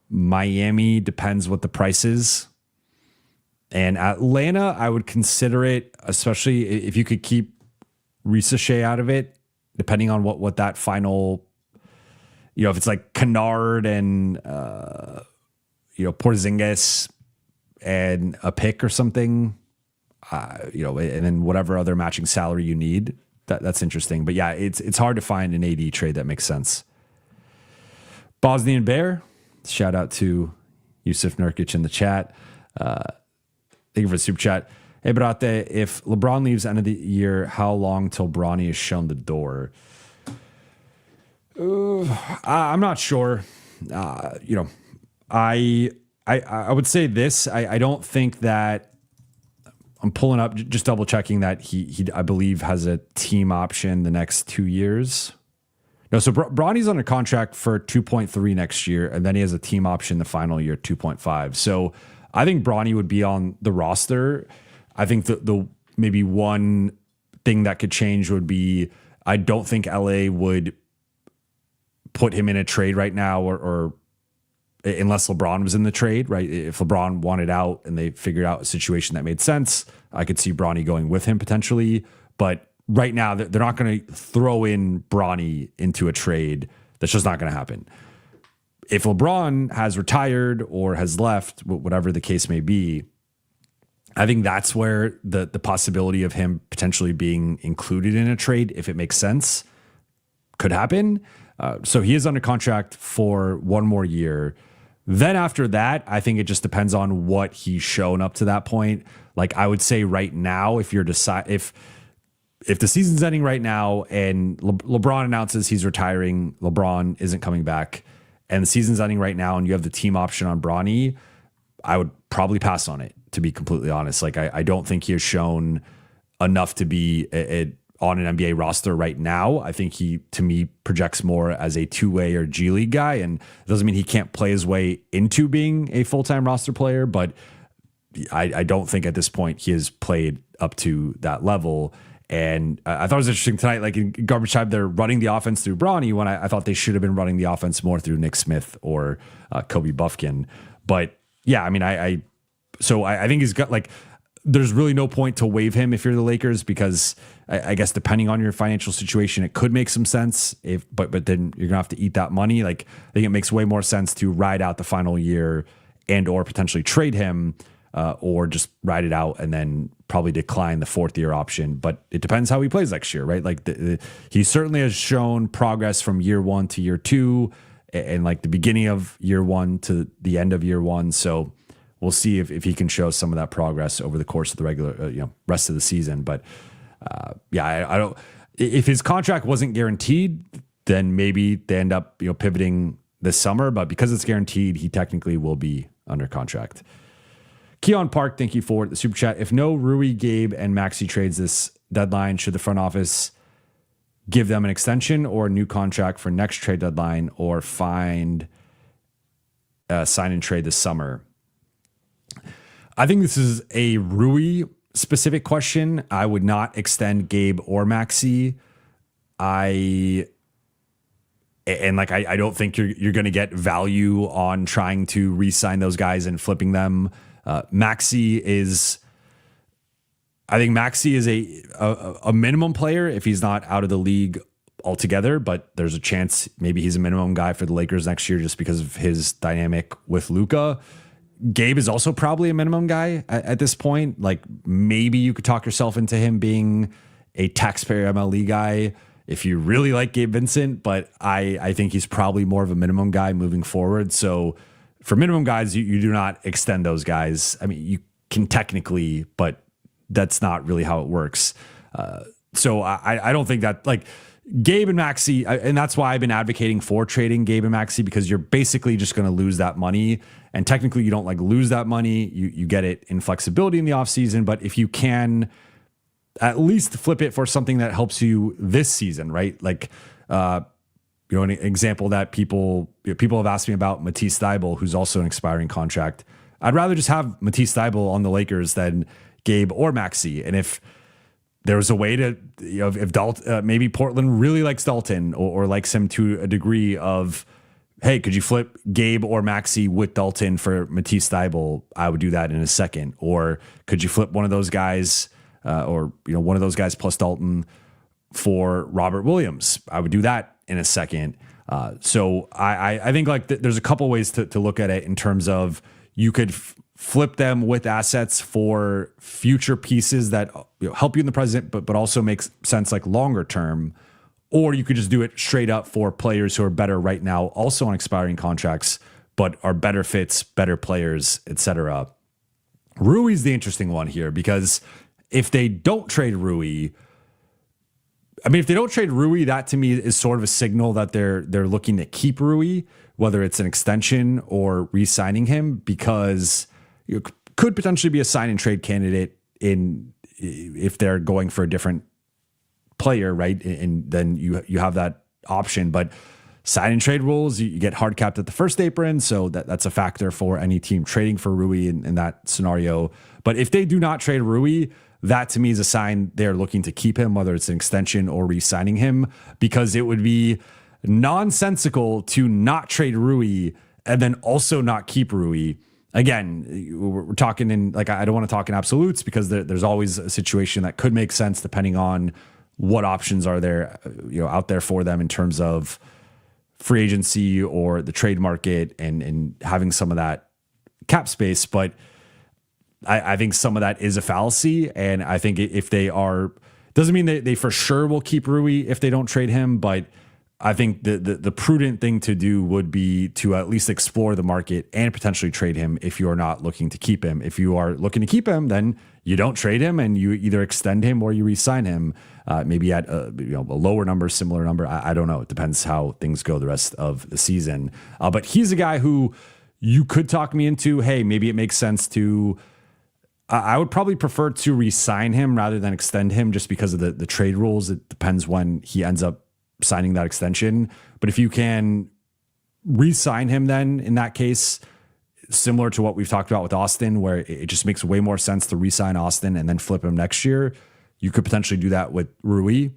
Miami depends what the price is. And Atlanta, I would consider it, especially if you could keep Ricochet out of it, depending on what that final, if it's like Kennard and, Porzingis and a pick or something, and then whatever other matching salary you need, that's interesting. But yeah, it's hard to find an AD trade that makes sense. Bosnian Bear, shout out to Yusuf Nurkic in the chat. Thank you for the super chat. Hey, Brate, if LeBron leaves end of the year, how long till Bronny is shown the door? I'm not sure. I would say this. I don't think that I'm pulling up, just double checking that he I believe has a team option the next 2 years. No, so Bronny's under contract for 2.3 next year, and then he has a team option the final year, 2.5. So I think Bronny would be on the roster. I think the maybe one thing that could change would be, I don't think LA would put him in a trade right now, or unless LeBron was in the trade, right? If LeBron wanted out and they figured out a situation that made sense, I could see Bronny going with him potentially. But right now, they're not going to throw in Bronny into a trade. That's just not going to happen. If LeBron has retired or has left, whatever the case may be, I think that's where the possibility of him potentially being included in a trade, if it makes sense, could happen. So he is under contract for 1 more year. Then after that, I think it just depends on what he's shown up to that point. Like I would say right now, if the season's ending right now and LeBron announces he's retiring, LeBron isn't coming back, and the season's ending right now and you have the team option on Bronny, I would probably pass on it, to be completely honest. Like I don't think he has shown enough to be on an NBA roster right now. I think he, to me, projects more as a two-way or G League guy, and it doesn't mean he can't play his way into being a full-time roster player, but I don't think at this point he has played up to that level. And I thought it was interesting tonight, like in garbage time, they're running the offense through Bronny when I thought they should have been running the offense more through Nick Smith or Kobe Bufkin. But yeah, I mean, I think he's got, like, there's really no point to waive him if you're the Lakers, because I guess depending on your financial situation, it could make some sense. But then you're gonna have to eat that money. Like I think it makes way more sense to ride out the final year and or potentially trade him, or just ride it out and then probably decline the 4th year option. But it depends how he plays next year, right? Like he certainly has shown progress from year 1 to year 2, and like the beginning of year 1 to the end of year 1. So we'll see if he can show some of that progress over the course of the regular, rest of the season. But I don't. If his contract wasn't guaranteed, then maybe they end up pivoting this summer. But because it's guaranteed, he technically will be under contract. Keon Park, thank you for the super chat. If no Rui, Gabe, and Maxi trades this deadline, should the front office give them an extension or a new contract for next trade deadline, or find sign and trade this summer? I think this is a Rui specific question. I would not extend Gabe or Maxi. I don't think you're going to get value on trying to re-sign those guys and flipping them. I think Maxi is a minimum player if he's not out of the league altogether, but there's a chance maybe he's a minimum guy for the Lakers next year just because of his dynamic with Luka. Gabe is also probably a minimum guy at this point. Like, maybe you could talk yourself into him being a taxpayer MLE guy if you really like Gabe Vincent, but I think he's probably more of a minimum guy moving forward. So for minimum guys, you do not extend those guys. I mean, you can technically, but that's not really how it works. So I don't think that, like, Gabe and Maxi, and that's why I've been advocating for trading Gabe and Maxi, because you're basically just going to lose that money. And technically you don't like lose that money. You get it in flexibility in the offseason. But if you can at least flip it for something that helps you this season, right? Like, an example that people have asked me about, Matisse Thybulle, who's also an expiring contract. I'd rather just have Matisse Thybulle on the Lakers than Gabe or Maxi. And if there was a way to, if Dalton, maybe Portland really likes Dalton or likes him to a degree of, hey, could you flip Gabe or Maxi with Dalton for Matisse Thybulle? I would do that in a second. Or could you flip one of those guys, one of those guys plus Dalton for Robert Williams? I would do that in a second. So I think there's a couple ways to look at it in terms of you could flip them with assets for future pieces that help you in the present, but also makes sense like longer term. Or you could just do it straight up for players who are better right now, also on expiring contracts, but are better fits, better players, etc. Rui's the interesting one here, because if they don't trade Rui, that to me is sort of a signal that they're looking to keep Rui, whether it's an extension or re-signing him, because you could potentially be a sign and trade candidate if they're going for a different player, right? And then you have that option. But sign and trade rules, you get hard capped at the first apron, so that's a factor for any team trading for Rui in that scenario. But if they do not trade Rui, that to me is a sign they're looking to keep him, whether it's an extension or re-signing him, because it would be nonsensical to not trade Rui and then also not keep Rui. Again, we're talking in, like, I don't want to talk in absolutes, because there's always a situation that could make sense depending on what options are there, out there for them in terms of free agency or the trade market and having some of that cap space. But I think some of that is a fallacy. And I think if they are, doesn't mean they for sure will keep Rui if they don't trade him. But I think the prudent thing to do would be to at least explore the market and potentially trade him if you are not looking to keep him. If you are looking to keep him, then you don't trade him and you either extend him or you re-sign him, maybe at a lower number, similar number. I don't know. It depends how things go the rest of the season. But he's a guy who you could talk me into, hey, maybe it makes sense to, I would probably prefer to re-sign him rather than extend him, just because of the trade rules. It depends when he ends up signing that extension. But if you can re-sign him, then in that case, similar to what we've talked about with Austin, where it just makes way more sense to re-sign Austin and then flip him next year, you could potentially do that with Rui.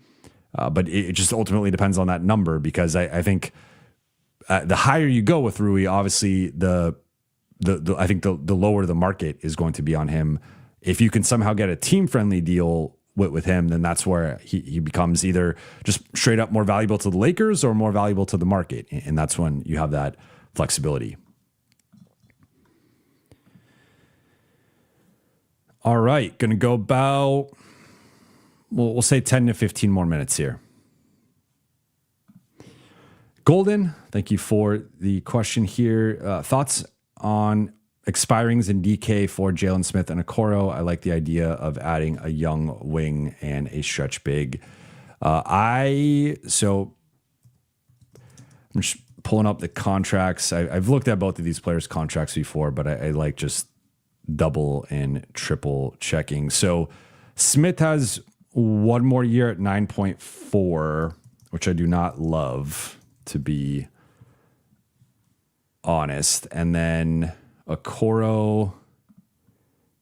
But it just ultimately depends on that number, because I think the higher you go with Rui, obviously I think the lower the market is going to be on him. If you can somehow get a team-friendly deal with him, then that's where he becomes either just straight up more valuable to the Lakers or more valuable to the market. And that's when you have that flexibility. All right. Going to go about, we'll say 10 to 15 more minutes here. Golden, thank you for the question here. Thoughts on expirings in DK for Jalen Smith and Okoro? I like the idea of adding a young wing and a stretch big. I'm just pulling up the contracts. I've looked at both of these players' contracts before, but I like just double and triple checking. So Smith has one more year at 9.4. which I do not love, to be honest. And then Okoro,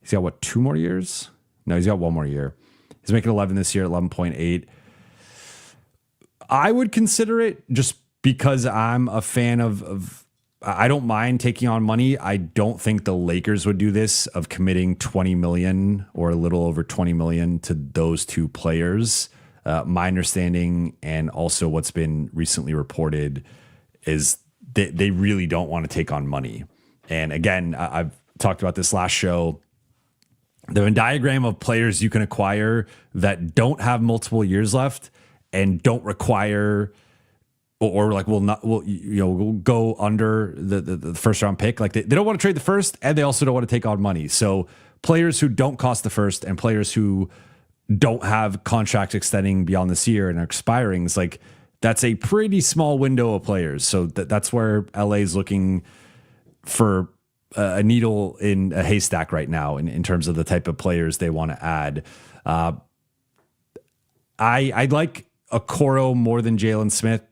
he's got what, 2 more years? No, he's got 1 more year. He's making 11 this year, 11.8. I would consider it just because I'm a fan of I don't mind taking on money. I don't think the Lakers would do this, of committing 20 million or a little over 20 million to those 2 players. My understanding, and also what's been recently reported, is they really don't want to take on money. And again, I've talked about this last show. The Venn diagram of players you can acquire that don't have multiple years left and don't require or like will go under the first round pick. Like they don't want to trade the first, and they also don't want to take on money. So players who don't cost the first and players who don't have contracts extending beyond this year and are expiring, is like, that's a pretty small window of players. So that's where LA is looking for a needle in a haystack right now in terms of the type of players they want to add. I like Okoro more than Jalen Smith.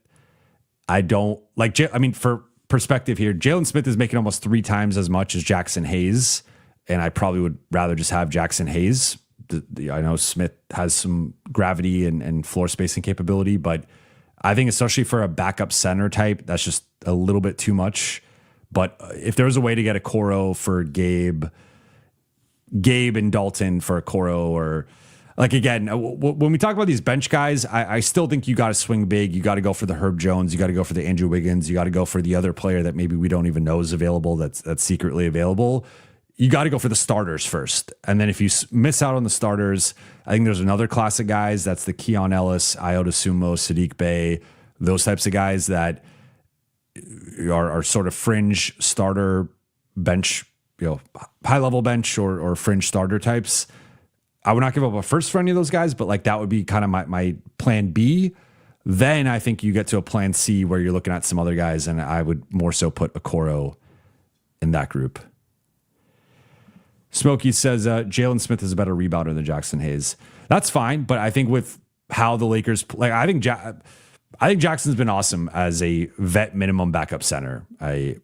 I don't like, for perspective here, Jalen Smith is making almost 3 times as much as Jackson Hayes, and I probably would rather just have Jackson Hayes. I know Smith has some gravity and floor spacing capability, but I think especially for a backup center type, that's just a little bit too much. But if there was a way to get a Okoro for Gabe and Dalton for a Okoro, or like, again, when we talk about these bench guys, I still think you got to swing big. You got to go for the Herb Jones. You got to go for the Andrew Wiggins. You got to go for the other player that maybe we don't even know is available, that's secretly available. You got to go for the starters first. And then if you miss out on the starters, I think there's another class of guys. That's the Keon Ellis, Iota Sumo, Sadiq Bey, those types of guys that are sort of fringe starter bench, high level bench or fringe starter types. I would not give up a first for any of those guys, but like that would be kind of my plan B. Then I think you get to a plan C where you're looking at some other guys, and I would more so put Okoro in that group. Smokey says Jalen Smith is a better rebounder than Jackson Hayes. That's fine, but I think with how the Lakers play, I think Jackson's been awesome as a vet minimum backup center. I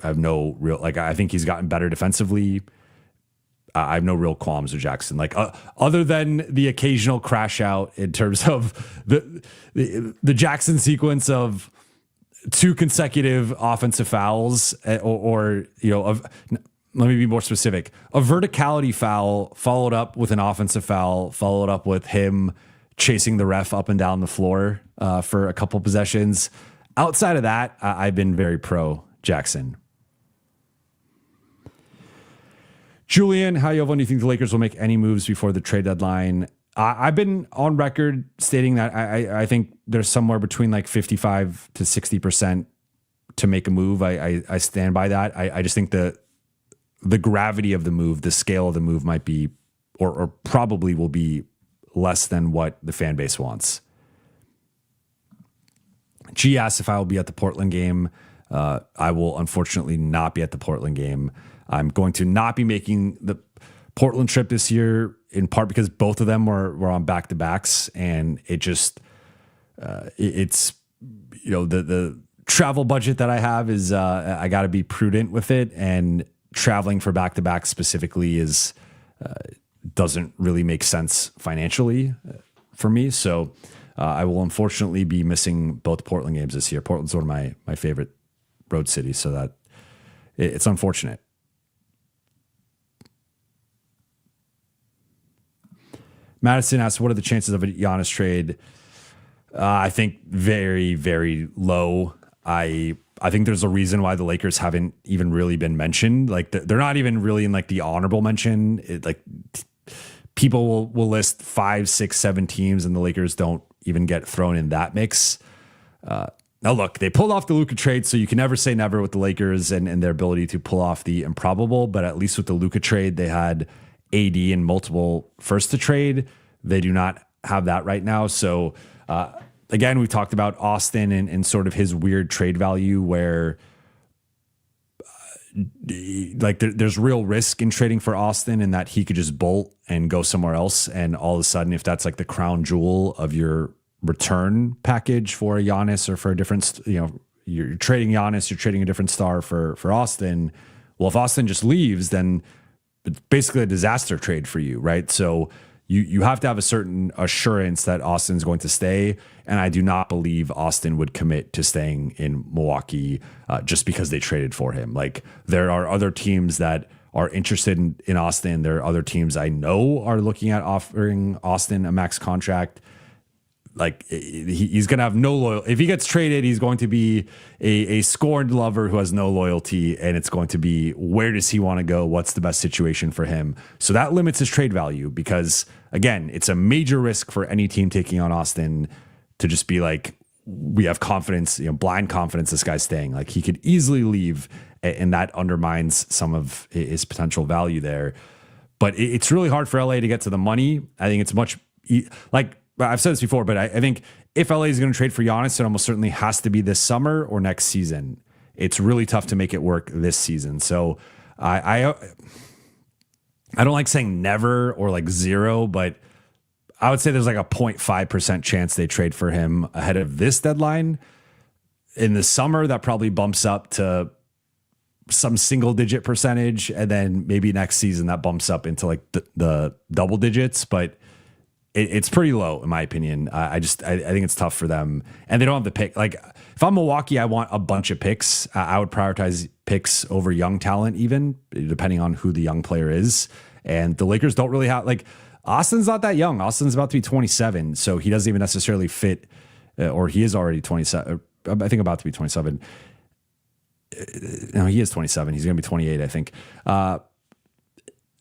have no real, I think he's gotten better defensively. I have no real qualms with Jackson, other than the occasional crash out in terms of the Jackson sequence of 2 consecutive offensive fouls, or let me be more specific, a verticality foul followed up with an offensive foul, followed up with him chasing the ref up and down the floor for a couple possessions. Outside of that, I've been very pro Jackson. Julian, how, Jovan, do you think the Lakers will make any moves before the trade deadline? I've been on record stating that I think there's somewhere between 55 to 60% to make a move. I stand by that. I just think the gravity of the move, the scale of the move might be, or probably will be, less than what the fan base wants. G asks if I will be at the Portland game. I will unfortunately not be at the Portland game. I'm going to not be making the Portland trip this year, in part because both of them were on back-to-backs, and it just it's the travel budget that I have is I got to be prudent with it, and traveling for back-to-back specifically is doesn't really make sense financially for me. So I will unfortunately be missing both Portland games this year. Portland's one of my favorite road cities, so that it's unfortunate. Madison asks, what are the chances of a Giannis trade? I think very, very low. I think there's a reason why the Lakers haven't even really been mentioned. They're not even really in the honorable mention. People will list 5, 6, 7 teams, and the Lakers don't even get thrown in that mix. Now look, they pulled off the Luka trade, so you can never say never with the Lakers and their ability to pull off the improbable. But at least with the Luka trade, they had AD and multiple first to trade. They do not have that right now. So again, we talked about Austin and sort of his weird trade value, where there's real risk in trading for Austin, in that he could just bolt and go somewhere else. And all of a sudden, if that's the crown jewel of your return package for a Giannis or for a different, you're trading Giannis, you're trading a different star for Austin. Well, if Austin just leaves, then it's basically a disaster trade for you, right? So you have to have a certain assurance that Austin's going to stay. And I do not believe Austin would commit to staying in Milwaukee just because they traded for him. Like, there are other teams that are interested in Austin. There are other teams I know are looking at offering Austin a max contract. Like, he's going to have no loyalty. If he gets traded, he's going to be a scorned lover who has no loyalty. And it's going to be, where does he want to go? What's the best situation for him? So that limits his trade value because, again, it's a major risk for any team taking on Austin to just be like, we have confidence, blind confidence this guy's staying. Like, he could easily leave, and that undermines some of his potential value there. But it's really hard for LA to get to the money. I think it's much like, I've said this before, but I think if LA is going to trade for Giannis, it almost certainly has to be this summer or next season. It's really tough to make it work this season. So I don't like saying never or like zero, but I would say there's like a 0.5% chance they trade for him ahead of this deadline. In the summer, that probably bumps up to some single digit percentage. And then maybe next season that bumps up into like the double digits, but it's pretty low in my opinion. I think it's tough for them, and they don't have the pick. Like, if I'm Milwaukee, I want a bunch of picks. I would prioritize picks over young talent, even depending on who the young player is. And the Lakers don't really have, like, Austin's not that young. Austin's about to be 27, so he doesn't even necessarily fit, or he is already 27. I think about to be 27. No, he is 27. He's going to be 28, I think.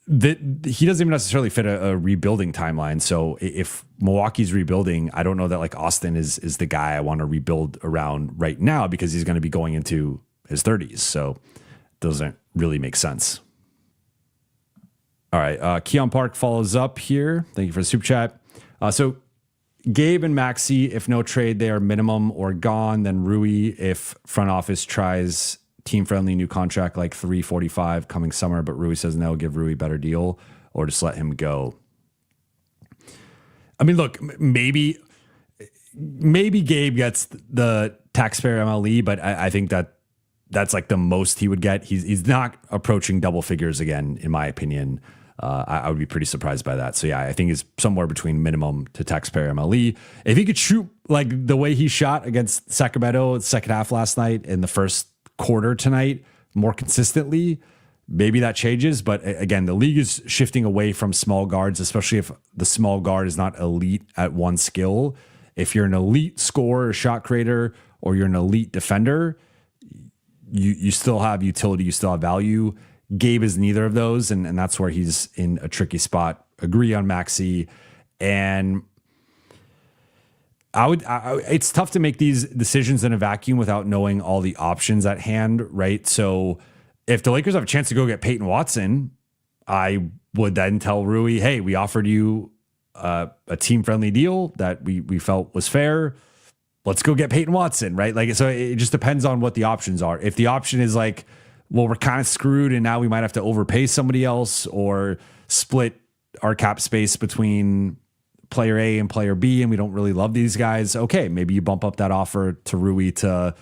He doesn't even necessarily fit a rebuilding timeline. So if Milwaukee's rebuilding, I don't know that like Austin is the guy I want to rebuild around right now, because he's going to be going into his 30s. So it doesn't really make sense. All right. Keon Park follows up here. Thank you for the super chat. So Gabe and Maxey, if no trade, they are minimum or gone. Then Rui, if front office tries team-friendly new contract like 345 coming summer, but Rui says no, give Rui better deal, or just let him go. I mean, look, maybe Gabe gets the taxpayer MLE, but I think that's like the most he would get. He's not approaching double figures again, in my opinion. I would be pretty surprised by that. So yeah, I think he's somewhere between minimum to taxpayer MLE. If he could shoot like the way he shot against Sacramento second half last night in the first quarter tonight more consistently, maybe that changes. But again, the league is shifting away from small guards, especially if the small guard is not elite at one skill. If you're an elite scorer, shot creator, or you're an elite defender, you still have utility, you still have value. Gabe is neither of those, and that's where he's in a tricky spot. Agree on Maxey. And it's tough to make these decisions in a vacuum without knowing all the options at hand, right? So if the Lakers have a chance to go get Peyton Watson, I would then tell Rui, hey, we offered you a team-friendly deal that we felt was fair. Let's go get Peyton Watson, right? Like, so it just depends on what the options are. If the option is like, well, we're kind of screwed and now we might have to overpay somebody else or split our cap space between player A and player B, and we don't really love these guys. Okay, maybe you bump up that offer to Rui to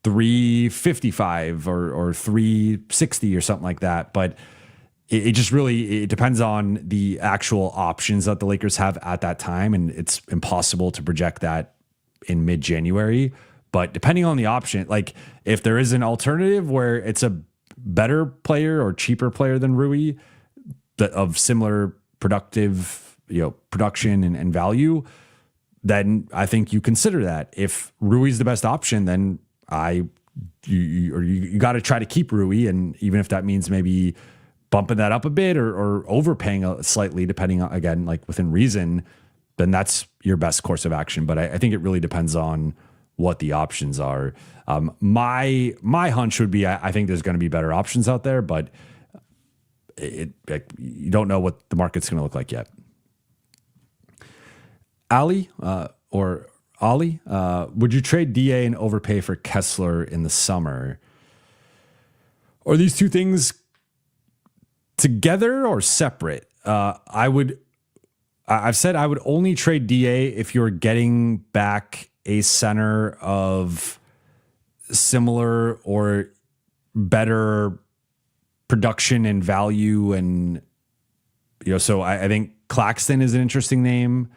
355 or 360 or something like that. But it just really, it depends on the actual options that the Lakers have at that time. And it's impossible to project that in mid-January. But depending on the option, like if there is an alternative where it's a better player or cheaper player than Rui that of similar production and value, then I think you consider that. If Rui's the best option, then you got to try to keep Rui, and even if that means maybe bumping that up a bit or overpaying slightly, depending on, again, like within reason, then that's your best course of action. But I think it really depends on what the options are. My hunch would be I think there's going to be better options out there, but you don't know what the market's going to look like yet. Ali, would you trade DA and overpay for Kessler in the summer? Are these two things together or separate? I would I've said I would only trade DA if you're getting back a center of similar or better production and value. And, so I think Claxton is an interesting name.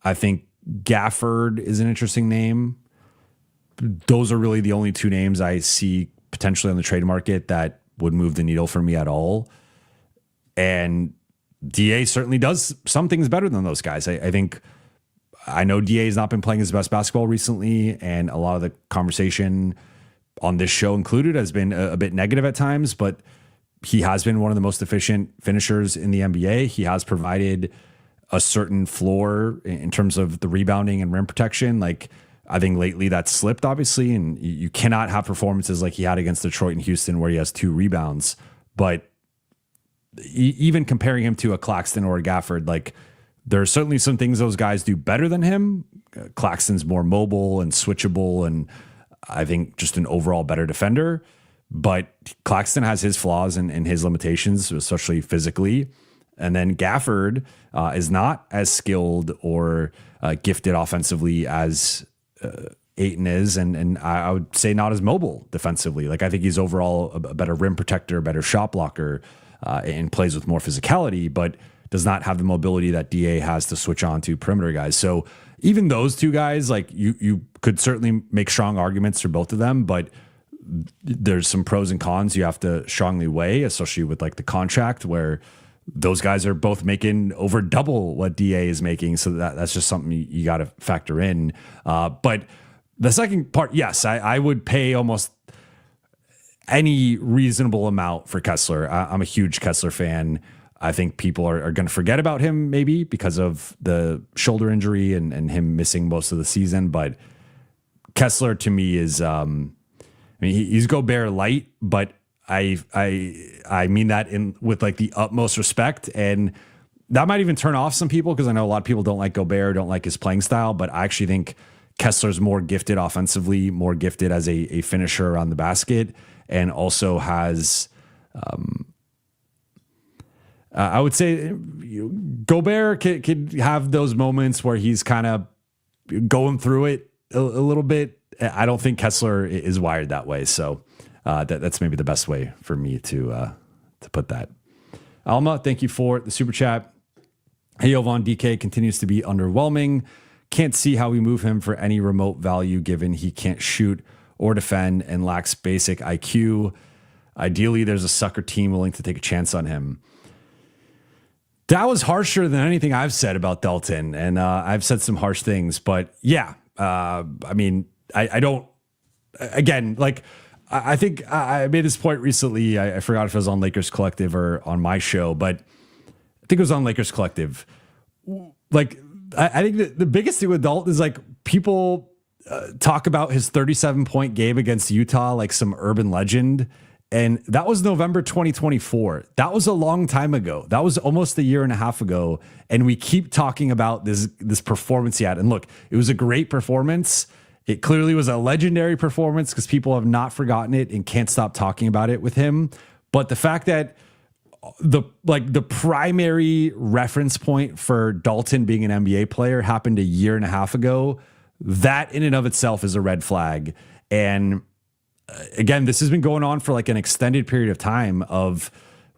I think Gafford is an interesting name. Those are really the only two names I see potentially on the trade market that would move the needle for me at all. And DA certainly does some things better than those guys. I know DA has not been playing his best basketball recently, and a lot of the conversation on this show included has been a bit negative at times, but he has been one of the most efficient finishers in the NBA. He has provided a certain floor in terms of the rebounding and rim protection. Like, I think lately that's slipped, obviously, and you cannot have performances like he had against Detroit and Houston where he has 2 rebounds. But even comparing him to a Claxton or a Gafford, like, there are certainly some things those guys do better than him. Claxton's more mobile and switchable, and I think just an overall better defender. But Claxton has his flaws and his limitations, especially physically. And then Gafford is not as skilled or gifted offensively as Ayton is, and I would say not as mobile defensively. Like, I think he's overall a better rim protector, better shot blocker, and plays with more physicality, but does not have the mobility that DA has to switch on to perimeter guys. So even those two guys, like, you could certainly make strong arguments for both of them, but there's some pros and cons you have to strongly weigh, especially with like the contract where those guys are both making over double what DA is making. So that's just something you got to factor in. But the second part, yes, I would pay almost any reasonable amount for Kessler. I'm a huge Kessler fan. I think people are going to forget about him maybe because of the shoulder injury and him missing most of the season. But Kessler to me is, he's Gobert light, but I mean that with like the utmost respect, and that might even turn off some people because I know a lot of people don't like Gobert, don't like his playing style, but I actually think Kessler's more gifted offensively, more gifted as a finisher around the basket, and also has, I would say Gobert could have those moments where he's kind of going through it a little bit. I don't think Kessler is wired that way. So that's maybe the best way for me to put that. Alma, thank you for the super chat. Hey, Jovan, DK continues to be underwhelming. Can't see how we move him for any remote value given he can't shoot or defend and lacks basic IQ. Ideally, there's a sucker team willing to take a chance on him. That was harsher than anything I've said about Dalton, and I've said some harsh things, but yeah, I don't, again, like, I think I made this point recently. I forgot if it was on Lakers Collective or on my show, but I think it was on Lakers Collective. Like, I think the biggest thing with Dalton is like people talk about his 37-point game against Utah like some urban legend. And that was November 2024. That was a long time ago. That was almost a year and a half ago. And we keep talking about this performance he had. And look, it was a great performance. It clearly was a legendary performance because people have not forgotten it and can't stop talking about it with him. But the fact that the primary reference point for Dalton being an NBA player happened a year and a half ago, that in and of itself is a red flag. And again, this has been going on for like an extended period of time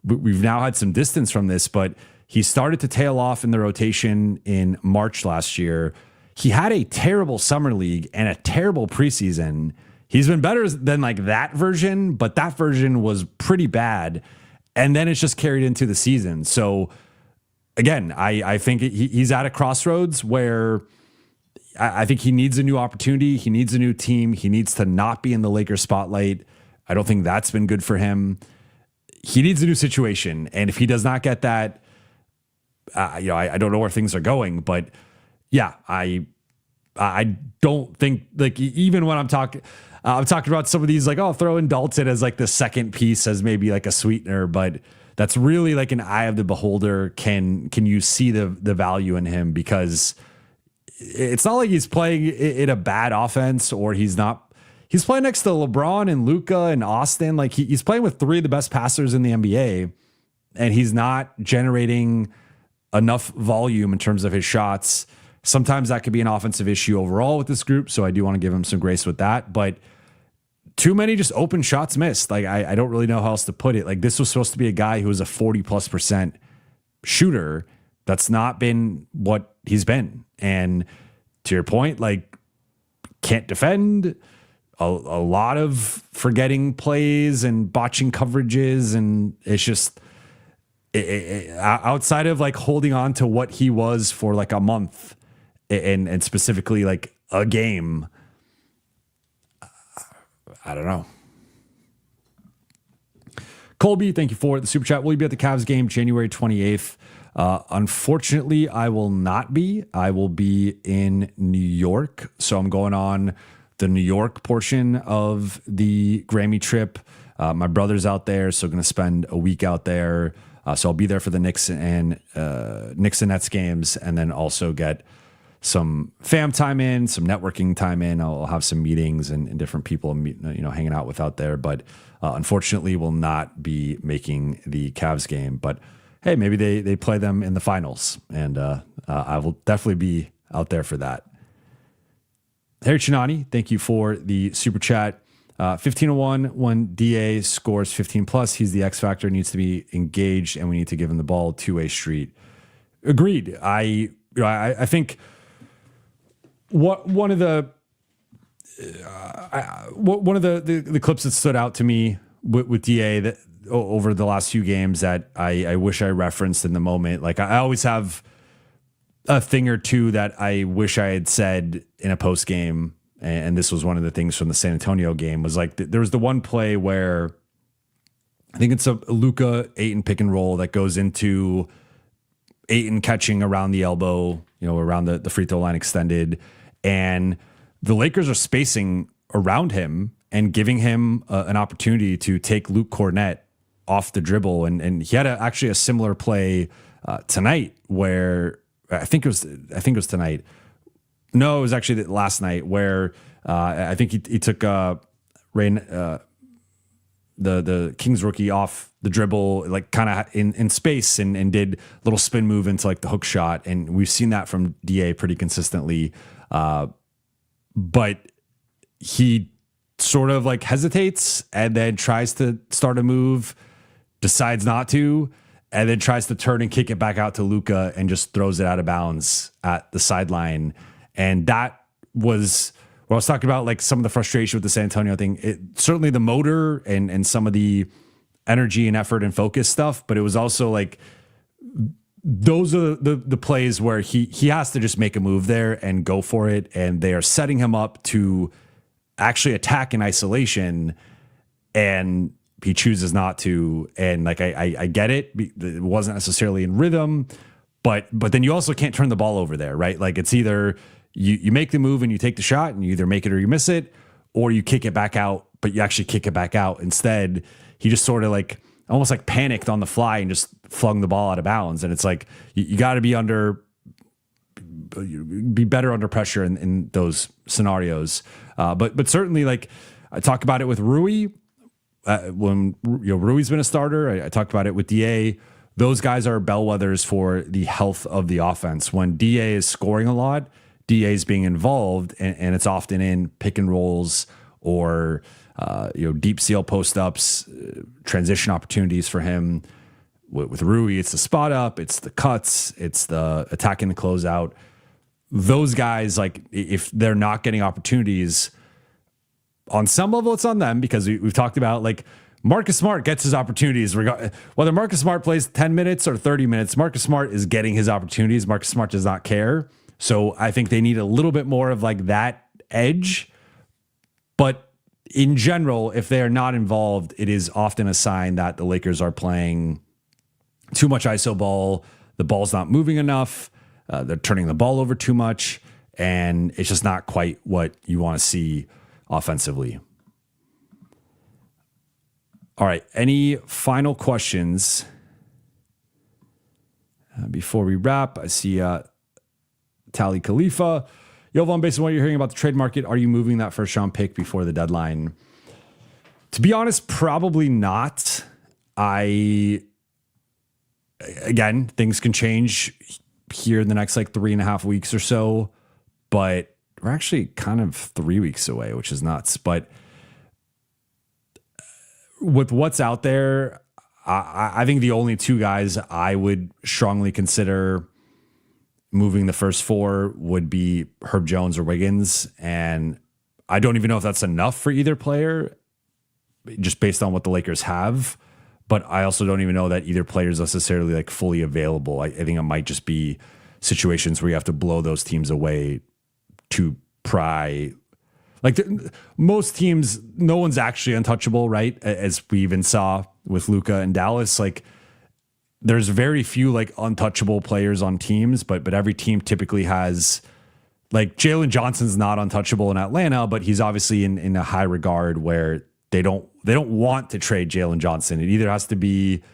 we've now had some distance from this, but he started to tail off in the rotation in March last year. He had a terrible summer league and a terrible preseason. He's been better than like that version, but that version was pretty bad. And then it's just carried into the season. So again, I think he's at a crossroads where I think he needs a new opportunity. He needs a new team. He needs to not be in the Lakers spotlight. I don't think that's been good for him. He needs a new situation. And if he does not get that, I don't know where things are going, but yeah, I don't think, like, even when I'm talking about some of these, like, throw in Dalton as like the second piece as maybe like a sweetener, but that's really like an eye of the beholder. Can you see the value in him? Because it's not like he's playing in a bad offense or he's playing next to LeBron and Luka and Austin. Like he's playing with three of the best passers in the NBA, and he's not generating enough volume in terms of his shots. Sometimes that could be an offensive issue overall with this group, so I do want to give him some grace with that. But too many just open shots missed. Like, I don't really know how else to put it. Like, this was supposed to be a guy who was a 40+% shooter. That's not been what he's been. And to your point, like, can't defend, a lot of forgetting plays and botching coverages. And it's just outside of like holding on to what he was for like a month and specifically like a game, I don't know. Colby, thank you for the super chat. Will you be at the Cavs game January 28th? Unfortunately, I will not be. I will be in New York. So I'm going on the New York portion of the Grammy trip. My brother's out there, so going to spend a week out there. So I'll be there for the Knicks and Nets games, and then also get some fam time in, some networking time in. I'll have some meetings and different people, hanging out with out there. But unfortunately, will not be making the Cavs game. But hey, maybe they play them in the finals, and I will definitely be out there for that. Harry Chinani, thank you for the super chat. 15-1 when DA scores 15 plus. He's the X factor, needs to be engaged, and we need to give him the ball two-way street. Agreed. I think one of the clips that stood out to me with DA that over the last few games that I wish I referenced in the moment. Like, I always have a thing or two that I wish I had said in a post game. And this was one of the things from the San Antonio game, was like, there was the one play where I think it's a Luka Ayton pick and roll that goes into Ayton catching around the elbow, around the free throw line extended. And the Lakers are spacing around him and giving him an opportunity to take Luke Cornett off the dribble. And he had actually a similar play tonight where I think it was tonight. No, it was actually last night where I think he took the Kings rookie off the dribble, like kind of in space, and did a little spin move into like the hook shot. And we've seen that from DA pretty consistently. But he sort of like hesitates and then tries to start a move, decides not to, and then tries to turn and kick it back out to Luka and just throws it out of bounds at the sideline. And that was what I was talking about, like some of the frustration with the San Antonio thing. Certainly the motor and some of the energy and effort and focus stuff, but it was also like those are the plays where he has to just make a move there and go for it. And they are setting him up to actually attack in isolation, and he chooses not to. And like, I get it. It wasn't necessarily in rhythm, but then you also can't turn the ball over there, right? Like, it's either you make the move and you take the shot and you either make it or you miss it, or you kick it back out, but you actually kick it back out. Instead, he just sort of like almost like panicked on the fly and just flung the ball out of bounds. And it's like, you got to be better under pressure in those scenarios. But certainly, like, I talk about it with Rui, when Rui's been a starter. I talked about it with DA. Those guys are bellwethers for the health of the offense. When DA is scoring a lot, DA is being involved, and it's often in pick and rolls or deep seal post ups, transition opportunities for him. With Rui, it's the spot up, it's the cuts, it's the attacking the closeout. Those guys, like, if they're not getting opportunities, on some level it's on them, because we've talked about, like, Marcus Smart gets his opportunities. Whether Marcus Smart plays 10 minutes or 30 minutes, Marcus Smart is getting his opportunities. Marcus Smart does not care. So I think they need a little bit more of like that edge. But in general, if they are not involved, it is often a sign that the Lakers are playing too much ISO ball. The ball's not moving enough. They're turning the ball over too much. And it's just not quite what you want to see offensively. All right. Any final questions before we wrap? I see Tali Khalifa. Jovan, based on what you're hearing about the trade market, are you moving that first round pick before the deadline? To be honest, probably not. I again, things can change here in the next like 3.5 weeks or so, but we're actually kind of 3 weeks away, which is nuts. But with what's out there, I think the only two guys I would strongly consider moving the first four would be Herb Jones or Wiggins. And I don't even know if that's enough for either player, just based on what the Lakers have. But I also don't even know that either player is necessarily like fully available. I think it might just be situations where you have to blow those teams away to pry. Like most teams, no one's actually untouchable, right? As we even saw with Luka and Dallas, like there's very few like untouchable players on teams, but every team typically has, like, Jalen Johnson's not untouchable in Atlanta, but he's obviously in a high regard where they don't want to trade Jalen Johnson. It either has to be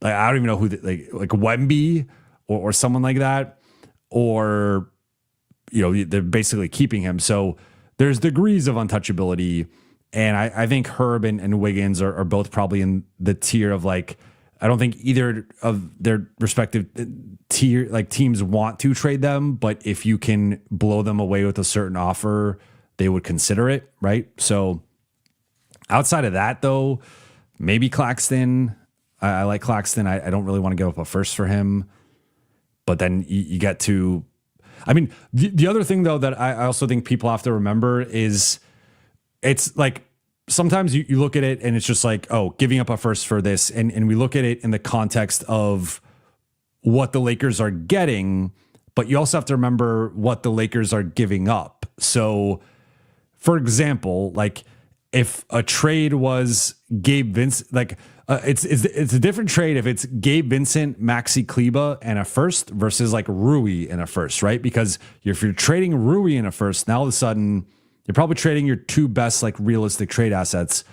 like, I don't even know who like Wemby or someone like that, or they're basically keeping him. So there's degrees of untouchability, and I think Herb and Wiggins are both probably in the tier of like, I don't think either of their respective tier like teams want to trade them, but if you can blow them away with a certain offer, they would consider it, right? So outside of that, though, maybe Claxton. I like Claxton. I don't really want to give up a first for him, but then you get to, I mean, the other thing though that I also think people have to remember is it's like, sometimes you look at it and it's just like, oh, giving up a first for this. And we look at it in the context of what the Lakers are getting, but you also have to remember what the Lakers are giving up. So for example, like if a trade was Gabe Vincent, like it's a different trade if it's Gabe Vincent, Maxi Kleba and a first versus like Rui and a first, right? Because if you're trading Rui in a first, now all of a sudden you're probably trading your two best like realistic trade assets,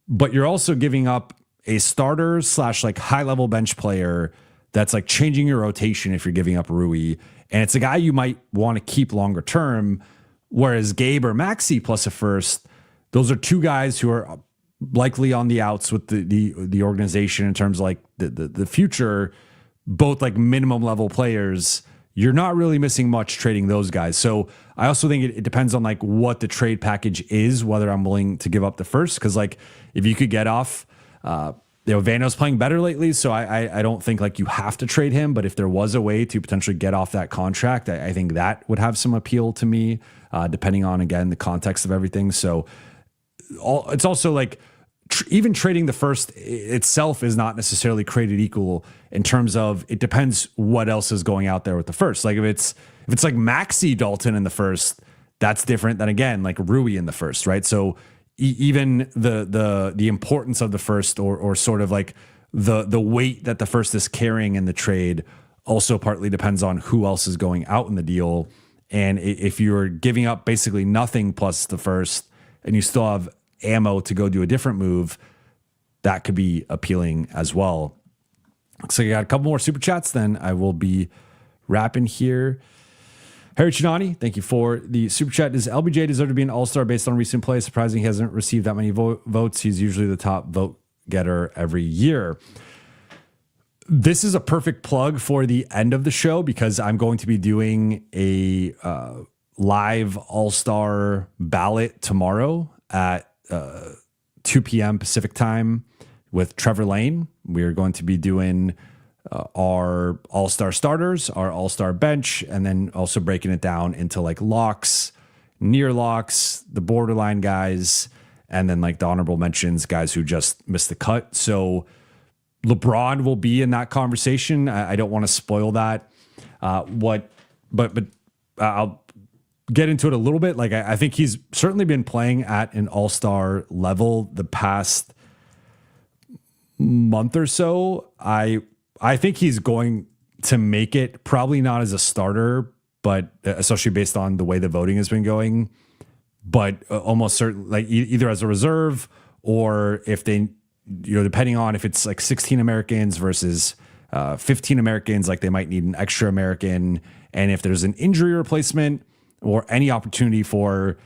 but you're also giving up a starter / like high level bench player that's like changing your rotation if you're giving up Rui. And it's a guy you might want to keep longer term. Whereas Gabe or Maxi plus a first, those are two guys who are likely on the outs with the organization in terms of like the future, both like minimum level players. You're not really missing much trading those guys. So I also think it depends on like what the trade package is, whether I'm willing to give up the first. Cause like if you could get off, Vano's playing better lately. So I don't think like you have to trade him, but if there was a way to potentially get off that contract, I think that would have some appeal to me, depending on, again, the context of everything. So it's also like, even trading the first itself is not necessarily created equal in terms of it depends what else is going out there with the first. Like if it's like Maxi Dalton in the first, that's different than, again, like Rui in the first, right? So even the importance of the first or sort of like the weight that the first is carrying in the trade also partly depends on who else is going out in the deal. And if you're giving up basically nothing plus the first and you still have ammo to go do a different move, that could be appealing as well. So you got a couple more super chats, then I will be wrapping here. Harry Chinani, thank you for the super chat. Does LBJ deserve to be an all-star based on recent play? Surprising he hasn't received that many votes. He's usually the top vote getter every year. This is a perfect plug for the end of the show because I'm going to be doing a live all-star ballot tomorrow at 2 p.m. Pacific time with Trevor Lane. We're going to be doing our all-star starters, our all-star bench, and then also breaking it down into like locks, near locks, the borderline guys, and then like the honorable mentions, guys who just missed the cut. So LeBron will be in that conversation. I don't want to spoil that. But I'll get into it a little bit. Like I think he's certainly been playing at an all-star level the past month or so. I think he's going to make it, probably not as a starter, but especially based on the way the voting has been going, but almost certain, like either as a reserve or if they, depending on if it's like 16 Americans versus 15 Americans, like they might need an extra American. And if there's an injury replacement or any opportunity for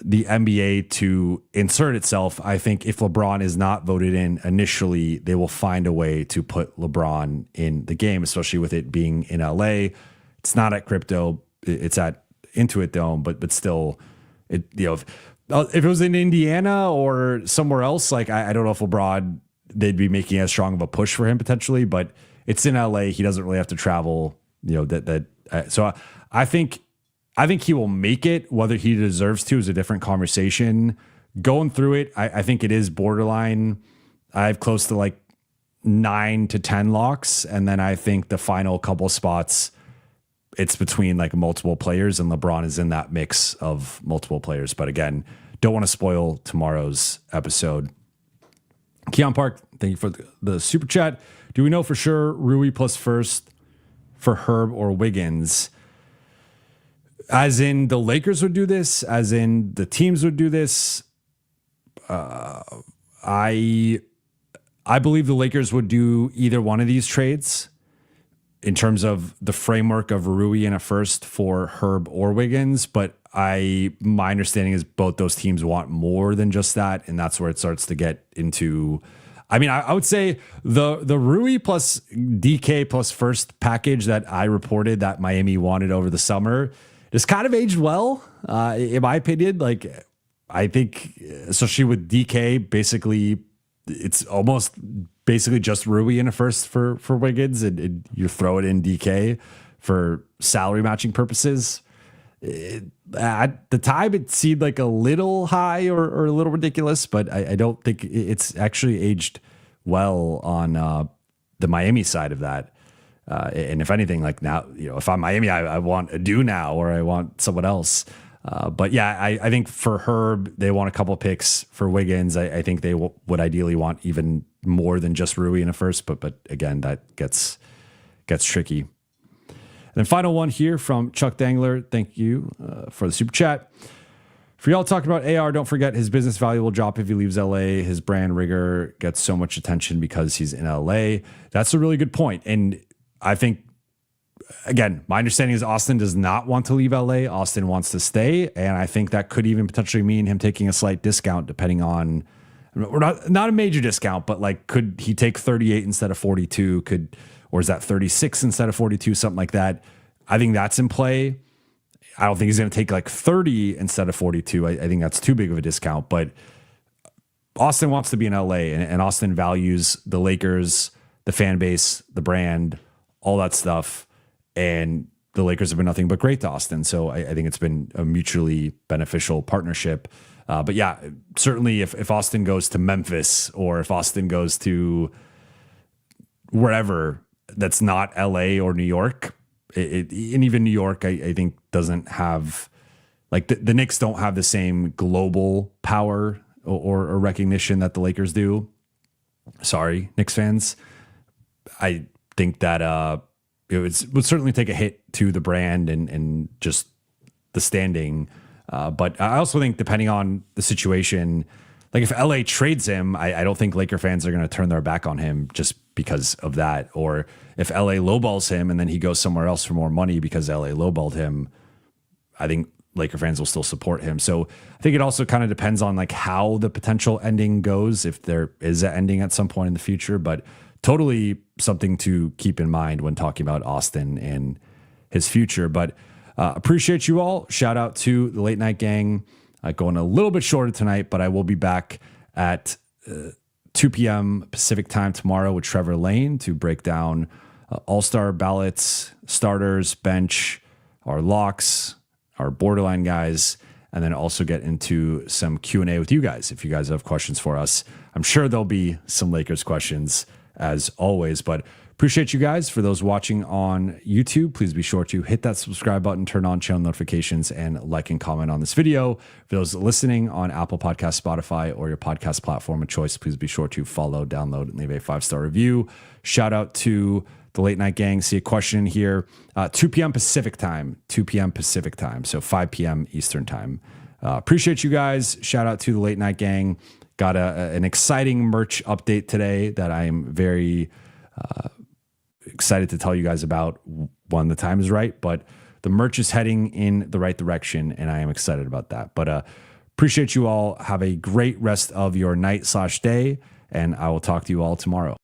the NBA to insert itself. I think if LeBron is not voted in initially, they will find a way to put LeBron in the game, especially with it being in LA. It's not at Crypto, it's at Intuit Dome, but still, if it was in Indiana or somewhere else, like I don't know if LeBron, they'd be making as strong of a push for him potentially, but it's in LA. He doesn't really have to travel, so I think he will make it. Whether he deserves to is a different conversation. Going through it, I think it is borderline. I have close to like 9 to 10 locks. And then I think the final couple spots, it's between like multiple players, and LeBron is in that mix of multiple players. But again, don't want to spoil tomorrow's episode. Keon Park, thank you for the super chat. Do we know for sure Rui plus first for Herb or Wiggins? As in the Lakers would do this, as in the teams would do this. I believe the Lakers would do either one of these trades in terms of the framework of Rui and a first for Herb or Wiggins. But my understanding is both those teams want more than just that. And that's where it starts to get into, I would say the Rui plus DK plus first package that I reported that Miami wanted over the summer is kind of aged well, in my opinion. Like, I think, especially with DK, basically, it's almost basically just Rui in a first for Wiggins, and you throw it in DK for salary matching purposes. At the time, it seemed like a little high or a little ridiculous, but I don't think it's actually aged well on the Miami side of that. And if anything, like now, if I'm Miami, I want a do now, or I want someone else. But yeah, I think for Herb, they want a couple picks. For Wiggins, I think they would ideally want even more than just Rui in a first. But again, that gets tricky. And then final one here from Chuck Dangler. Thank you for the super chat. For y'all talking about AR, don't forget his business value will drop if he leaves LA. His brand rigor gets so much attention because he's in LA. That's a really good point. And I think, again, my understanding is Austin does not want to leave LA. Austin wants to stay. And I think that could even potentially mean him taking a slight discount depending on, or not a major discount, but like, could he take 38 instead of 42? Or is that 36 instead of 42? Something like that. I think that's in play. I don't think he's going to take like 30 instead of 42. I think that's too big of a discount, but Austin wants to be in LA, and Austin values the Lakers, the fan base, the brand, all that stuff. And the Lakers have been nothing but great to Austin. So I think it's been a mutually beneficial partnership. But yeah, certainly if Austin goes to Memphis, or if Austin goes to wherever that's not LA or New York, and even New York, I think doesn't have, like the Knicks don't have the same global power or recognition that the Lakers do. Sorry, Knicks fans. I think that it would certainly take a hit to the brand and just the standing. But I also think, depending on the situation, like if LA trades him, I don't think Laker fans are going to turn their back on him just because of that. Or if LA lowballs him and then he goes somewhere else for more money because LA lowballed him, I think Laker fans will still support him. So I think it also kind of depends on like how the potential ending goes, if there is an ending at some point in the future. But totally something to keep in mind when talking about Austin and his future. But appreciate you all. Shout out to the Late Night Gang. Going a little bit shorter tonight, but I will be back at 2 p.m. Pacific time tomorrow with Trevor Lane to break down all-star ballots, starters, bench, our locks, our borderline guys, and then also get into some Q&A with you guys. If you guys have questions for us, I'm sure there'll be some Lakers questions as always, but appreciate you guys. For those watching on YouTube, please be sure to hit that subscribe button, turn on channel notifications, and like and comment on this video. For those listening on Apple Podcasts, Spotify, or your podcast platform of choice, please be sure to follow, download, and leave a 5-star review. Shout out to the Late Night Gang. See a question in here. 2 p.m. Pacific time. 2 p.m. Pacific time. So 5 p.m. Eastern time. Appreciate you guys. Shout out to the Late Night Gang. Got an exciting merch update today that I am very excited to tell you guys about when the time is right. But the merch is heading in the right direction, and I am excited about that. But appreciate you all. Have a great rest of your night/day, and I will talk to you all tomorrow.